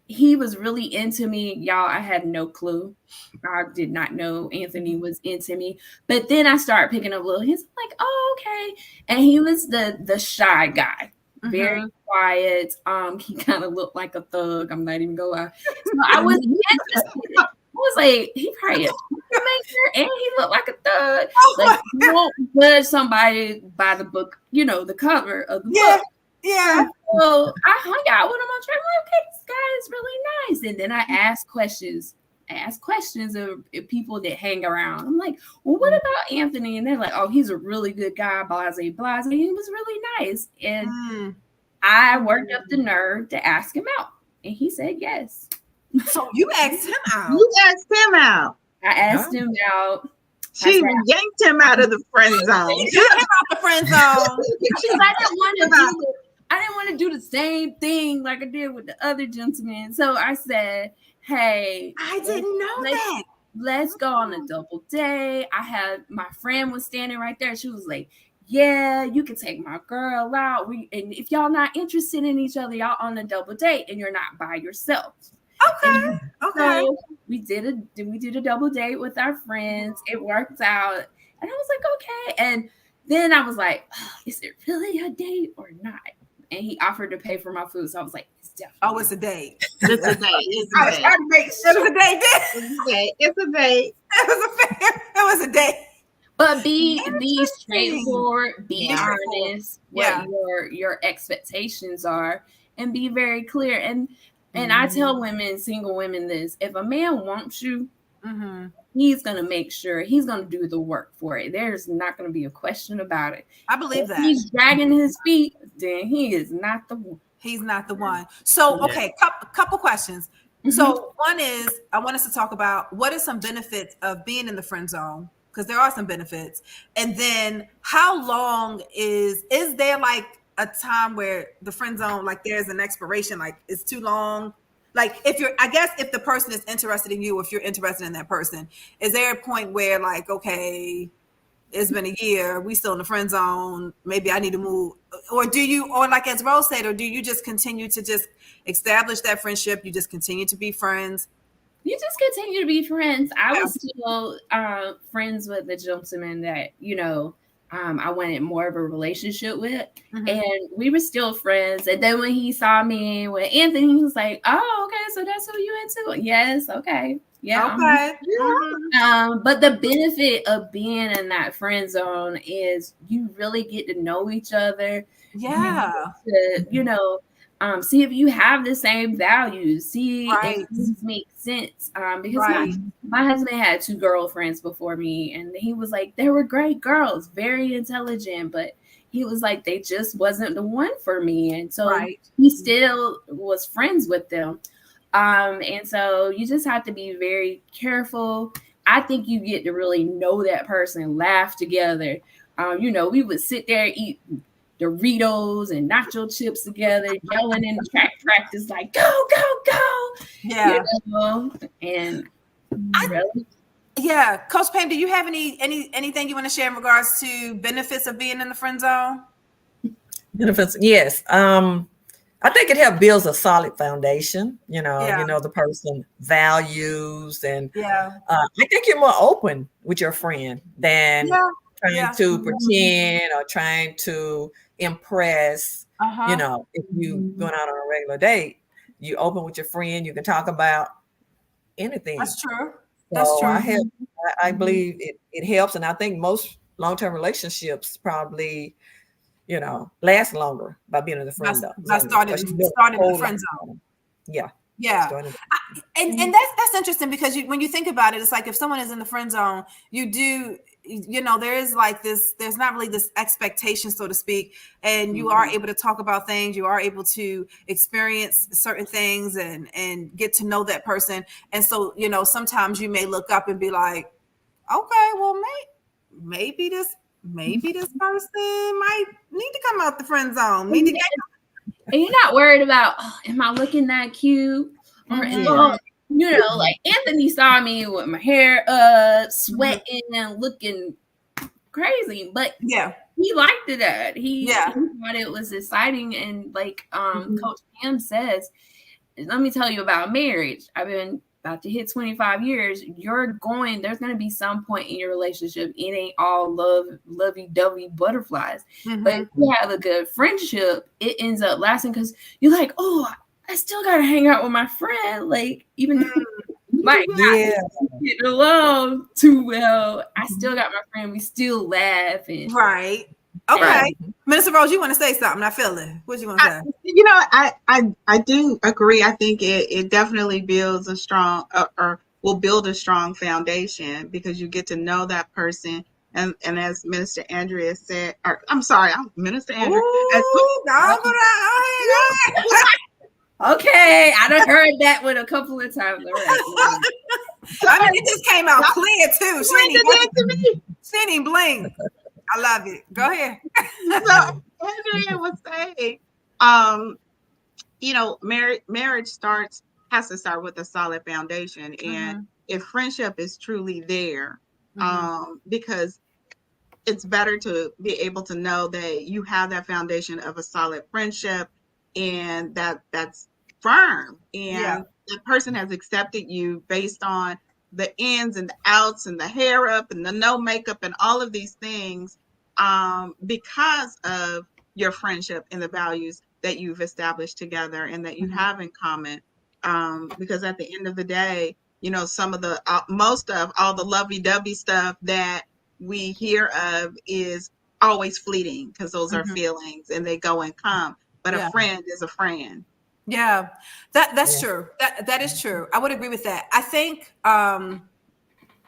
He was really into me. Y'all, I had no clue. I did not know Anthony was into me. But then I started picking up little hints. I'm like, oh, okay. And he was the shy guy. Very quiet. He kind of looked like a thug. I'm not even gonna lie. So I was interested. I was like, he probably a maker, and he looked like a thug. Like, you won't judge somebody by the book, the cover of the book. Yeah. So I hung out with him on track. I'm like, okay, this guy is really nice. And then I asked questions. Of people that hang around. I'm like, well, what about Anthony? And they're like, oh, he's a really good guy, blase. He was really nice. And I worked up the nerve to ask him out. And he said yes. So you asked him out. You asked him out. I asked him out. She yanked him out of the friend zone. She got him out the friend zone. Because I didn't want to do the same thing like I did with the other gentleman. So I said, hey, I didn't know that. Let's go on a double date. My friend was standing right there. She was like, yeah, you can take my girl out. And if y'all not interested in each other, y'all on a double date and you're not by yourself. Okay. So we did a double date with our friends. It worked out. And I was like, okay. And then I was like, oh, is it really a date or not? And he offered to pay for my food. So I was like, it's definitely. Oh, it's a date. It's a date. I was trying to make sure it was a date. It's a date. It was a date. But be straightforward, be honest, what your expectations are, and be very clear. And I tell women, single women, this: if a man wants you, he's gonna make sure he's gonna do the work for it. There's not gonna be a question about it. I believe that. He's dragging his feet, then he is not the one. He's not the one. So, okay, couple questions. So, one is I want us to talk about what are some benefits of being in the friend zone, because there are some benefits. And then how long is there like a time where the friend zone, like there's an expiration, like it's too long? Like if the person is interested in you, if you're interested in that person, is there a point where like, okay, it's been a year, we still in the friend zone, maybe I need to move? Or like as Rose said, or do you just continue to just establish that friendship? You just continue to be friends? You just continue to be friends. I was still friends with the gentleman that, I wanted more of a relationship with. And we were still friends. And then when he saw me with Anthony, he was like, oh, okay, so that's who you into? Yes, okay. Yeah. Okay. But the benefit of being in that friend zone is you really get to know each other. Yeah. See if you have the same values. See if things make sense. Because my husband had 2 girlfriends before me, and he was like, they were great girls, very intelligent, but he was like, they just wasn't the one for me. And so he still was friends with them. And so you just have to be very careful. I think you get to really know that person, laugh together. We would sit there, eat Doritos and nacho chips together, yelling in the track practice, like, go, go, go. Yeah. And Coach Pam, do you have anything you want to share in regards to benefits of being in the friend zone? Benefits, yes. I think it helps builds a solid foundation, the person values, and I think you're more open with your friend than trying to pretend or trying to impress. If you going out on a regular date, you open with your friend, you can talk about anything. That's true. I believe it helps, and I think most long-term relationships probably last longer by being in the friend zone. I started in the friend zone. Yeah. And that's interesting, because when you think about it, it's like if someone is in the friend zone, you do, there is like this, there's not really this expectation, so to speak, and you are able to talk about things, you are able to experience certain things and get to know that person. And so, sometimes you may look up and be like, okay, well, maybe this person might need to come out the friend zone. And you're not worried about, am I looking that cute? Or, like Anthony saw me with my hair up, sweating and looking crazy, but he liked it. He thought it was exciting. And like Coach Pam says, let me tell you about marriage. I've been about to hit 25 years. There's going to be some point in your relationship. It ain't all lovey-dovey butterflies. But if you have a good friendship, it ends up lasting, because you're like, oh, I still got to hang out with my friend. Like, even might not get along too well, I still got my friend. We still laugh. And Okay. Minister Rose, you want to say something? I feel it. What you want to say? I do agree. I think it definitely builds a strong or will build a strong foundation because you get to know that person. And as Minister Andrea said, or I'm sorry, Minister Andrea. Okay, I done heard that one a couple of times already. I mean, it just came out clear too. She ain't blink. I love it. Go ahead. So Andrea was saying, marriage has to start with a solid foundation, and if friendship is truly there, because it's better to be able to know that you have that foundation of a solid friendship, and that's firm, and the person has accepted you based on the ins and the outs and the hair up and the no makeup and all of these things, because of your friendship and the values that you've established together and that you have in common. Because at the end of the day, some of the most of all the lovey-dovey stuff that we hear of is always fleeting because those are feelings and they go and come. But a friend is a friend. Yeah, that's true. That is true. I would agree with that. I think, and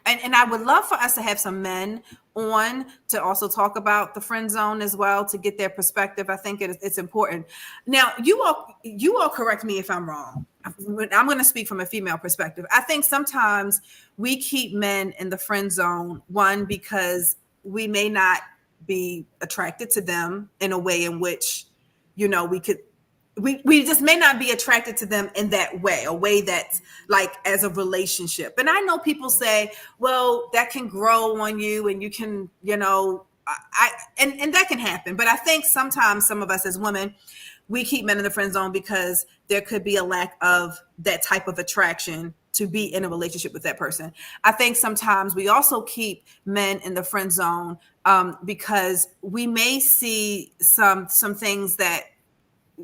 I would love for us to have some men on to also talk about the friend zone as well, to get their perspective. I think it's important. Now, you all correct me if I'm wrong. I'm going to speak from a female perspective. I think sometimes we keep men in the friend zone, one, because we may not be attracted to them in a way in which, we just may not be attracted to them in that way, a way that's like as a relationship. And I know people say, well, that can grow on you and you can, and that can happen. But I think sometimes some of us as women, we keep men in the friend zone because there could be a lack of that type of attraction to be in a relationship with that person. I think sometimes we also keep men in the friend zone because we may see some things that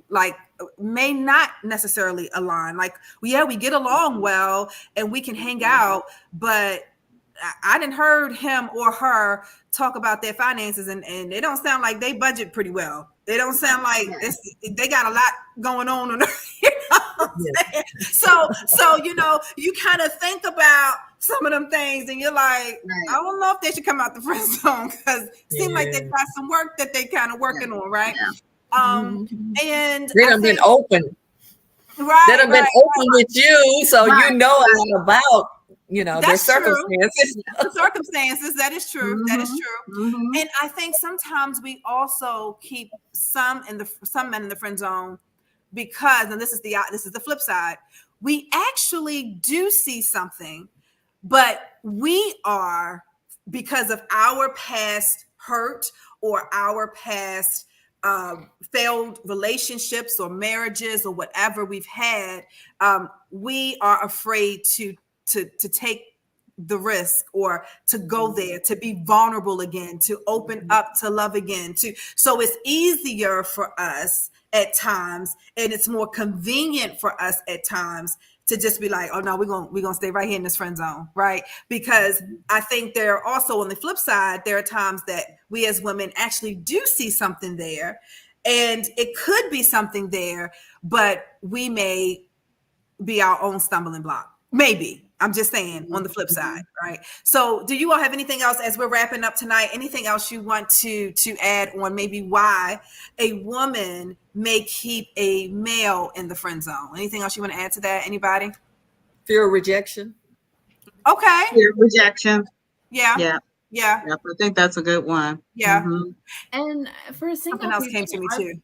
like may not necessarily align. Like, we get along well and we can hang out, but I didn't heard him or her talk about their finances and they don't sound like they budget pretty well. They don't sound like they got a lot going on. So you kind of think about some of them things and you're like, I don't know if they should come out the friend zone because it seems like they got some work that they kind of working on, right? And they done been open. Right. They done been open with you, so you know all about their circumstances. The circumstances. That is true. That is true. And I think sometimes we also keep some men in the friend zone because, and this is the flip side, we actually do see something, but we are, because of our past hurt or our past failed relationships or marriages or whatever we've had, we are afraid to take the risk or to go there, to be vulnerable again, to open up to love again. So it's easier for us at times, and it's more convenient for us at times to just be like, oh no, we're gonna stay right here in this friend zone, right? Because I think there are also, on the flip side, there are times that we as women actually do see something there, and it could be something there, but we may be our own stumbling block. Maybe. I'm just saying, on the flip side, right? So do you all have anything else as we're wrapping up tonight? Anything else you want to add on maybe why a woman may keep a male in the friend zone? Anything else you want to add to that? Anybody? Fear of rejection. Okay. Fear of rejection. Yeah. I think that's a good one. Yeah. And for single something else people, came to me too.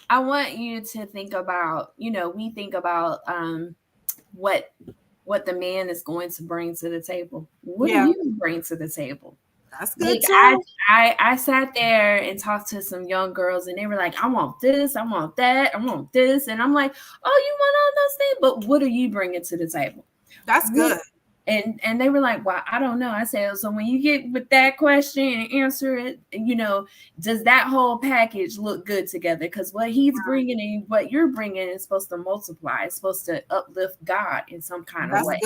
I want you to think about, we think about what the man is going to bring to the table. What do you bring to the table? That's good. I sat there and talked to some young girls and they were like, I want this, I want that, I want this. And I'm like, oh, you want all those things? But what are you bringing to the table? That's good. And they were like, well, I don't know. I said, so when you get with that question and answer it, does that whole package look good together? Because what he's bringing and what you're bringing is supposed to multiply. It's supposed to uplift God in some kind of way.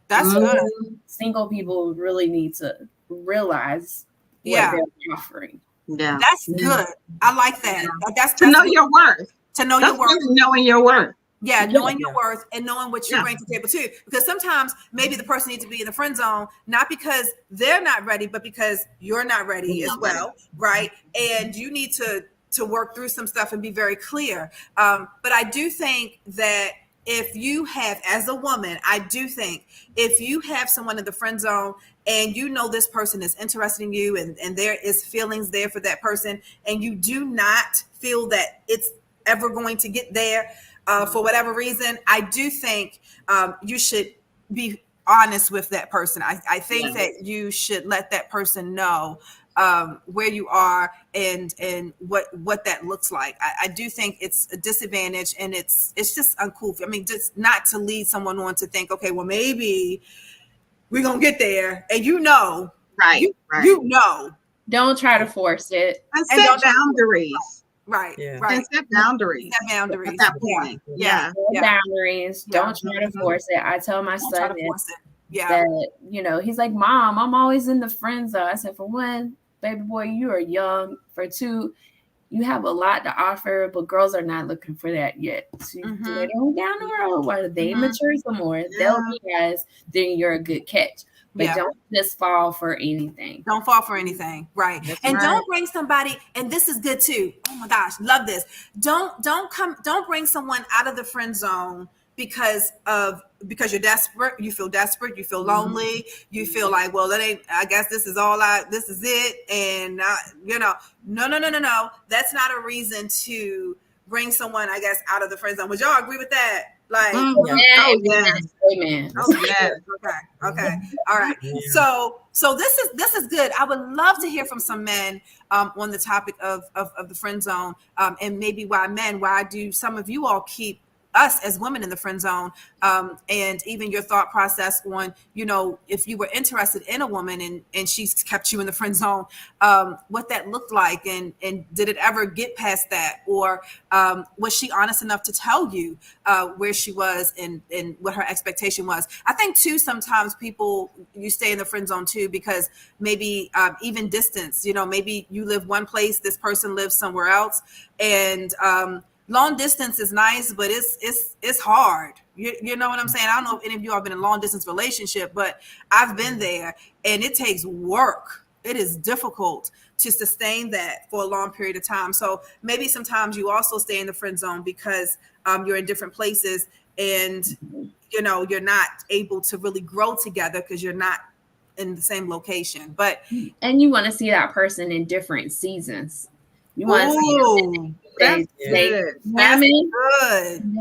That's good. Single people really need to realize what they're offering. Yeah. That's good. I like that. That's to know your worth. To know That's your worth. really knowing your worth. Yeah, knowing your worth and knowing what you bring to the table too. Because sometimes maybe the person needs to be in the friend zone, not because they're not ready, but because you're not ready as well, right? And you need to work through some stuff and be very clear. But I do think that if you have, as a woman, I do think if you have someone in the friend zone and you know this person is interested in you and there is feelings there for that person, and you do not feel that it's ever going to get there, for whatever reason, I do think you should be honest with that person. I think that you should let that person know where you are and what that looks like. I do think it's a disadvantage, and it's just uncool. I mean, just not to lead someone on to think, okay, well, maybe we're gonna get there, and you know, you know, don't try to force it and set boundaries. Right. And set boundaries. At that point. Boundaries. Don't try to force it. I tell my son that, you know, he's like, Mom, I'm always in the friend zone. I said, for one, baby boy, you are young. For two, you have a lot to offer, but girls are not looking for that yet. So later on down the road, while they mature some more, they'll realize then you're a good catch. But don't just fall for anything. Don't fall for anything. Right. And don't bring somebody, and this is good too. Oh my gosh, love this. Don't bring someone out of the friend zone because you're desperate, you feel desperate, you feel lonely, you feel like, well, I guess this is it. And no. That's not a reason to bring someone, I guess, out of the friend zone. Would y'all agree with that? Like, amen. Okay. All right. So this is good. I would love to hear from some men on the topic of the friend zone, and maybe why do some of you all keep us as women in the friend zone, and even your thought process on, you know, if you were interested in a woman and she's kept you in the friend zone, what that looked like, and did it ever get past that, or was she honest enough to tell you where she was and what her expectation was? I think too, sometimes you stay in the friend zone too because maybe even distance, you know, maybe you live one place, this person lives somewhere else, and long distance is nice, but it's hard. You know what I'm saying? I don't know if any of you have been in a long distance relationship, but I've been there, and it takes work. It is difficult to sustain that for a long period of time. So maybe sometimes you also stay in the friend zone because you're in different places, and you know, you're not able to really grow together because you're not in the same location. And you want to see that person in different seasons. You want to see That's good.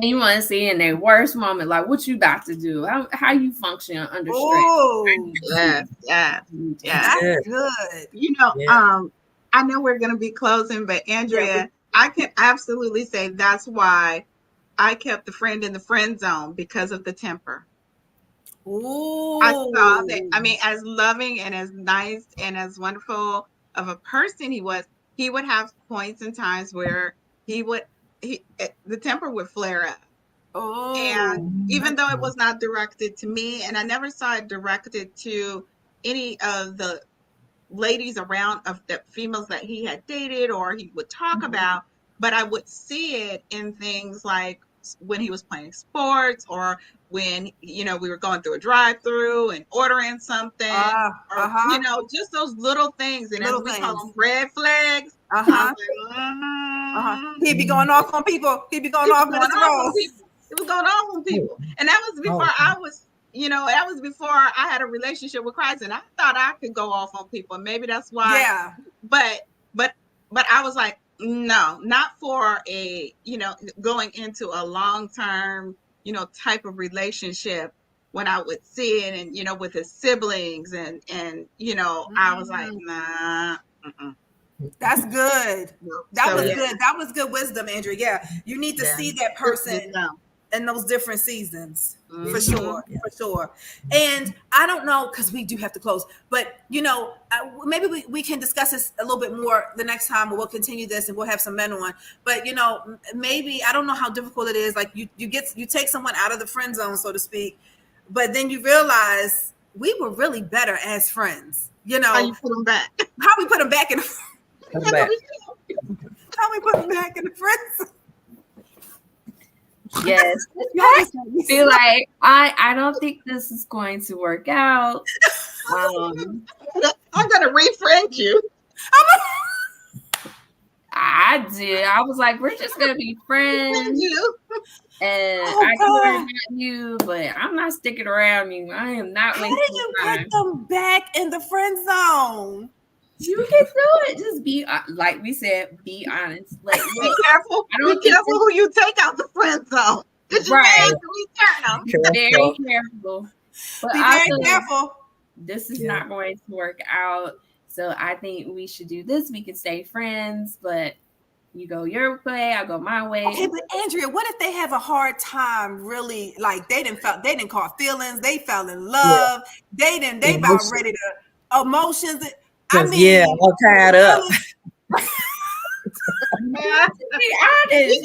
You want to see in their worst moment, like what you about to do, how you function under stress. That's good. You know, I know we're going to be closing, but Andrea, I can absolutely say that's why I kept the friend in the friend zone, because of the temper. I saw that. I mean, as loving and as nice and as wonderful of a person he was, he would have points and times where the temper would flare up. And even though it was not directed to me, and I never saw it directed to any of the ladies around, of the females that he had dated or he would talk about, but I would see it in things like when he was playing sports, or when, you know, we were going through a drive-through and ordering something, or, you know, just those little things. And as we call them, red flags. He'd be going off on people. He was going off on people. And that was before I was, you know, that was before I had a relationship with Christ, and I thought I could go off on people. Maybe that's why. Yeah. But I was like, no, not for a, you know, going into a long-term, you know, type of relationship. When I would see it, and, you know, with his siblings and you know, I was like, nah. That's good. That was good. That was good wisdom, Andrea. Yeah, you need to see that person in those different seasons, for sure. And I don't know, because we do have to close, but you know, maybe we can discuss this a little bit more the next time, or we'll continue this and we'll have some men on. But you know, maybe, I don't know how difficult it is. Like you take someone out of the friend zone, so to speak, but then you realize we were really better as friends. You know, how you put them back? How we put them back in. Come back. How we put him back in the friends? Yes. I feel like I don't think this is going to work out. I'm gonna refriend you. I did. I was like, we're just gonna be friends. You. And I care about you, but I'm not sticking around you. I am not wasting How did you time. put them back in the friend zone? You can do it. Just be like we said. Be honest. Like, Be careful. Be careful who you take out the friend zone. Because you may have to return them. Very careful. But be very careful. This is not going to work out. So I think we should do this. We can stay friends, but you go your way, I go my way. Okay, but Andrea, what if they have a hard time really, like they didn't caught feelings, they fell in love, they about ready to emotions. I mean, I'm all tied up. Man, to be honest,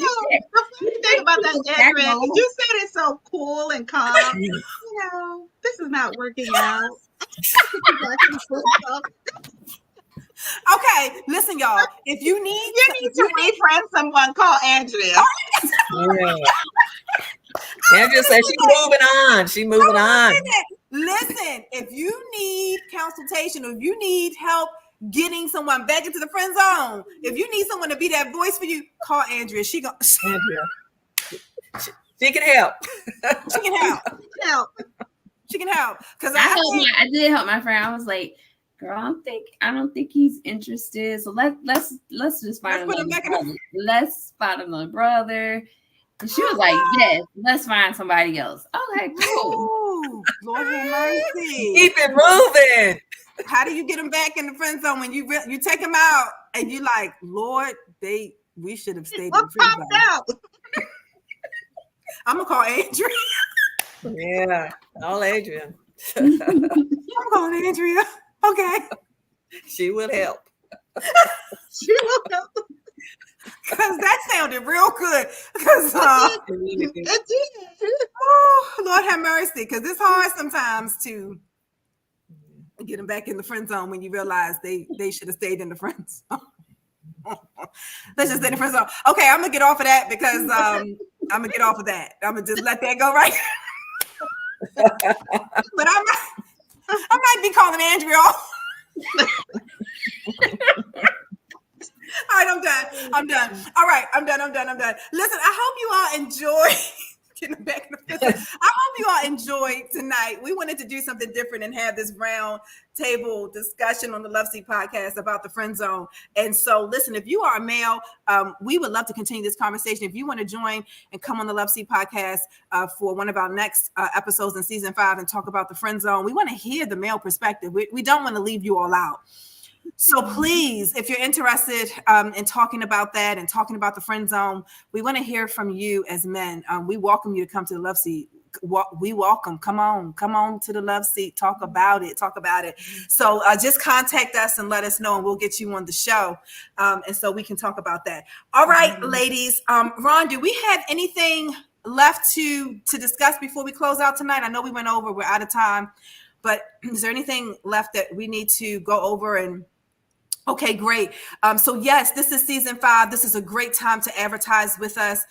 the thing about that, Andrea, you said it so cool and calm. This is not working out. Okay, listen, y'all. If you need to refriend someone, call Andrea. Andrea said she's moving on. She's moving on. Listen, if you need consultation or if you need help getting someone back into the friend zone, if you need someone to be that voice for you, call Andrea. Andrea. She can help. She can help. She can help. Because I did help my friend. I was like, girl, I don't think he's interested. So let's just find another brother. Let's find another brother. And she was like, yes, let's find somebody else. Okay, cool. Ooh, Lord have mercy. Keep it moving. How do you get them back in the friend zone when you take them out and you like, Lord, we should have stayed in the friend zone. I'm gonna call Andrea. Yeah, call Adrian. I'm calling Andrea. Okay. She will help. She will help. Because that sounded real good. Because it did. Oh, Lord have mercy. Because it's hard sometimes to get them back in the friend zone when you realize they should have stayed in the friend zone. Let's just stay in the friend zone. Okay, I'm gonna get off of that because I'm gonna get off of that. I'm gonna just let that go right. But I might be calling Andrea off. All right, I'm done. All right, I'm done. Listen, I hope you all enjoy getting back in the business. I hope you all enjoyed tonight. We wanted to do something different and have this round table discussion on the Loveseat Podcast about the friend zone. And so, listen, if you are a male, we would love to continue this conversation. If you want to join and come on the Loveseat Podcast for one of our next episodes in season 5 and talk about the friend zone, we want to hear the male perspective. We don't want to leave you all out. So please, if you're interested in talking about that and talking about the friend zone, we want to hear from you as men. We welcome you to come to the Loveseat. We welcome. Come on to the Loveseat. Talk about it. So just contact us and let us know, and we'll get you on the show, and so we can talk about that. All right, ladies. Ron, do we have anything left to discuss before we close out tonight? I know we went over. We're out of time, but is there anything left that we need to go over? And okay, great. So yes, this is season 5. This is a great time to advertise with us.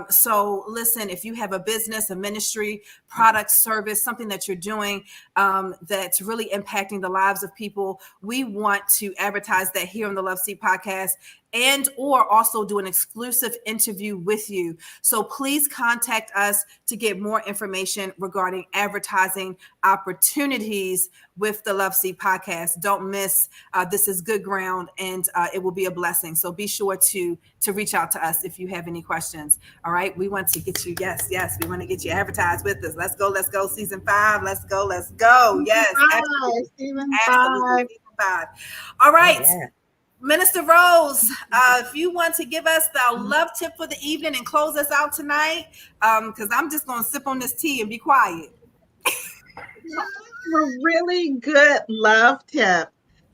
So listen, if you have a business, a ministry, product, service, something that you're doing that's really impacting the lives of people, we want to advertise that here on the Loveseat Podcast, and or also do an exclusive interview with you. So please contact us to get more information regarding advertising opportunities with the Loveseat Podcast. Don't miss, this is good ground, and it will be a blessing. So be sure to reach out to us if you have any questions. All right, we want to get you, yes, we want to get you advertised with us. Let's go, season 5. Let's go. Yes, absolutely. Season 5. All right. Yeah. Minister Rose, if you want to give us the love tip for the evening and close us out tonight, because I'm just going to sip on this tea and be quiet. A really good love tip.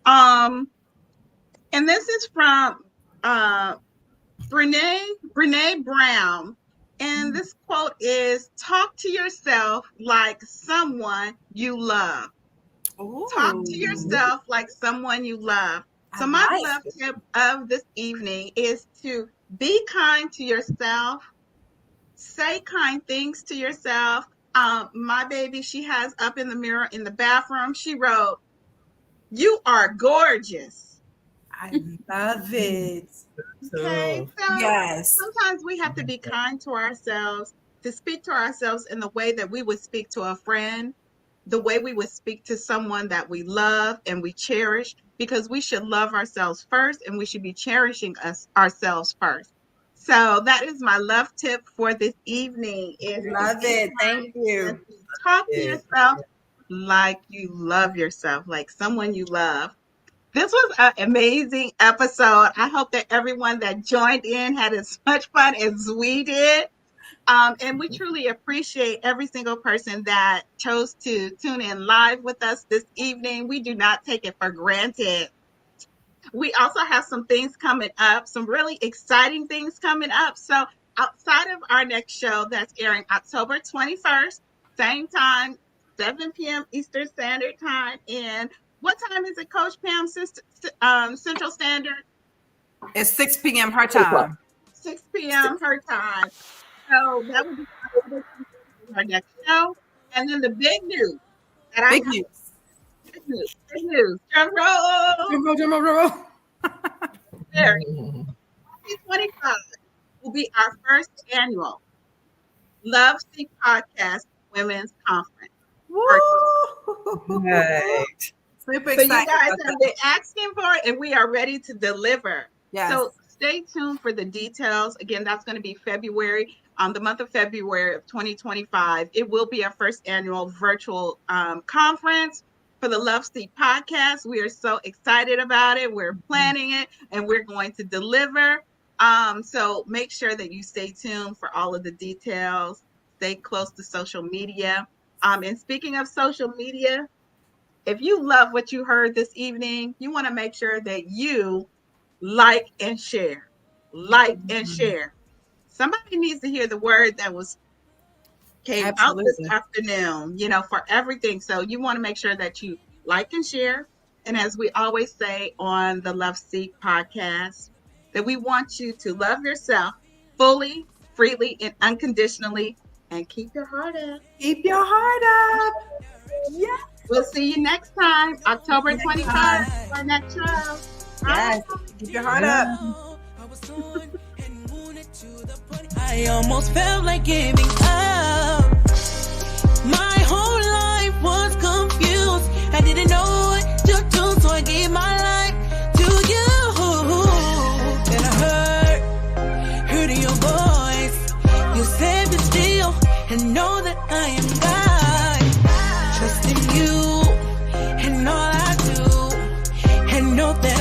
And this is from Brene Brown. And this quote is, talk to yourself like someone you love. Ooh. Talk to yourself like someone you love. So my love tip of this evening is to be kind to yourself. Say kind things to yourself. My baby, she has up in the mirror in the bathroom, she wrote, "You are gorgeous." I love it. Okay, so yes. Sometimes we have to be kind to ourselves, to speak to ourselves in the way that we would speak to a friend, the way we would speak to someone that we love and we cherish, because we should love ourselves first and we should be cherishing ourselves first. So that is my love tip for this evening. Love it. Thank you. Talk to yourself like you love yourself, like someone you love. This was an amazing episode. I hope that everyone that joined in had as much fun as we did. And we truly appreciate every single person that chose to tune in live with us this evening. We do not take it for granted. We also have some things coming up, some really exciting things coming up. So outside of our next show that's airing October 21st, same time, 7 p.m. Eastern Standard Time. And what time is it, Coach Pam, Central Standard? It's 6 p.m. her time. 6 p.m. her time. So that will be our next show. And then the big news. Big news. Drum roll. Drum roll. 2025 will be our first annual Loveseat Podcast Women's Conference. Right. Super so excited. You guys have been asking for it, and we are ready to deliver. Yes. So stay tuned for the details. Again, that's going to be February, the month of February of 2025. It will be our first annual virtual conference for the Loveseat Podcast. We are so excited about it. We're planning it, and we're going to deliver. So make sure that you stay tuned for all of the details. Stay close to social media. And speaking of social media, if you love what you heard this evening, you want to make sure that you like and share. Like and share. Somebody needs to hear the word that came out this afternoon, for everything. So you want to make sure that you like and share. And as we always say on the Loveseat Podcast, that we want you to love yourself fully, freely, and unconditionally, and keep your heart up. Keep your heart up. Yeah. We'll see you next time, October 25th, for our next show. Yes. Keep your heart up. I almost felt like giving up. My whole life was confused. I didn't know what to do, so I gave my life to you. And I heard your voice. You said be still and know that I am God. Trust in you and all I do, and know that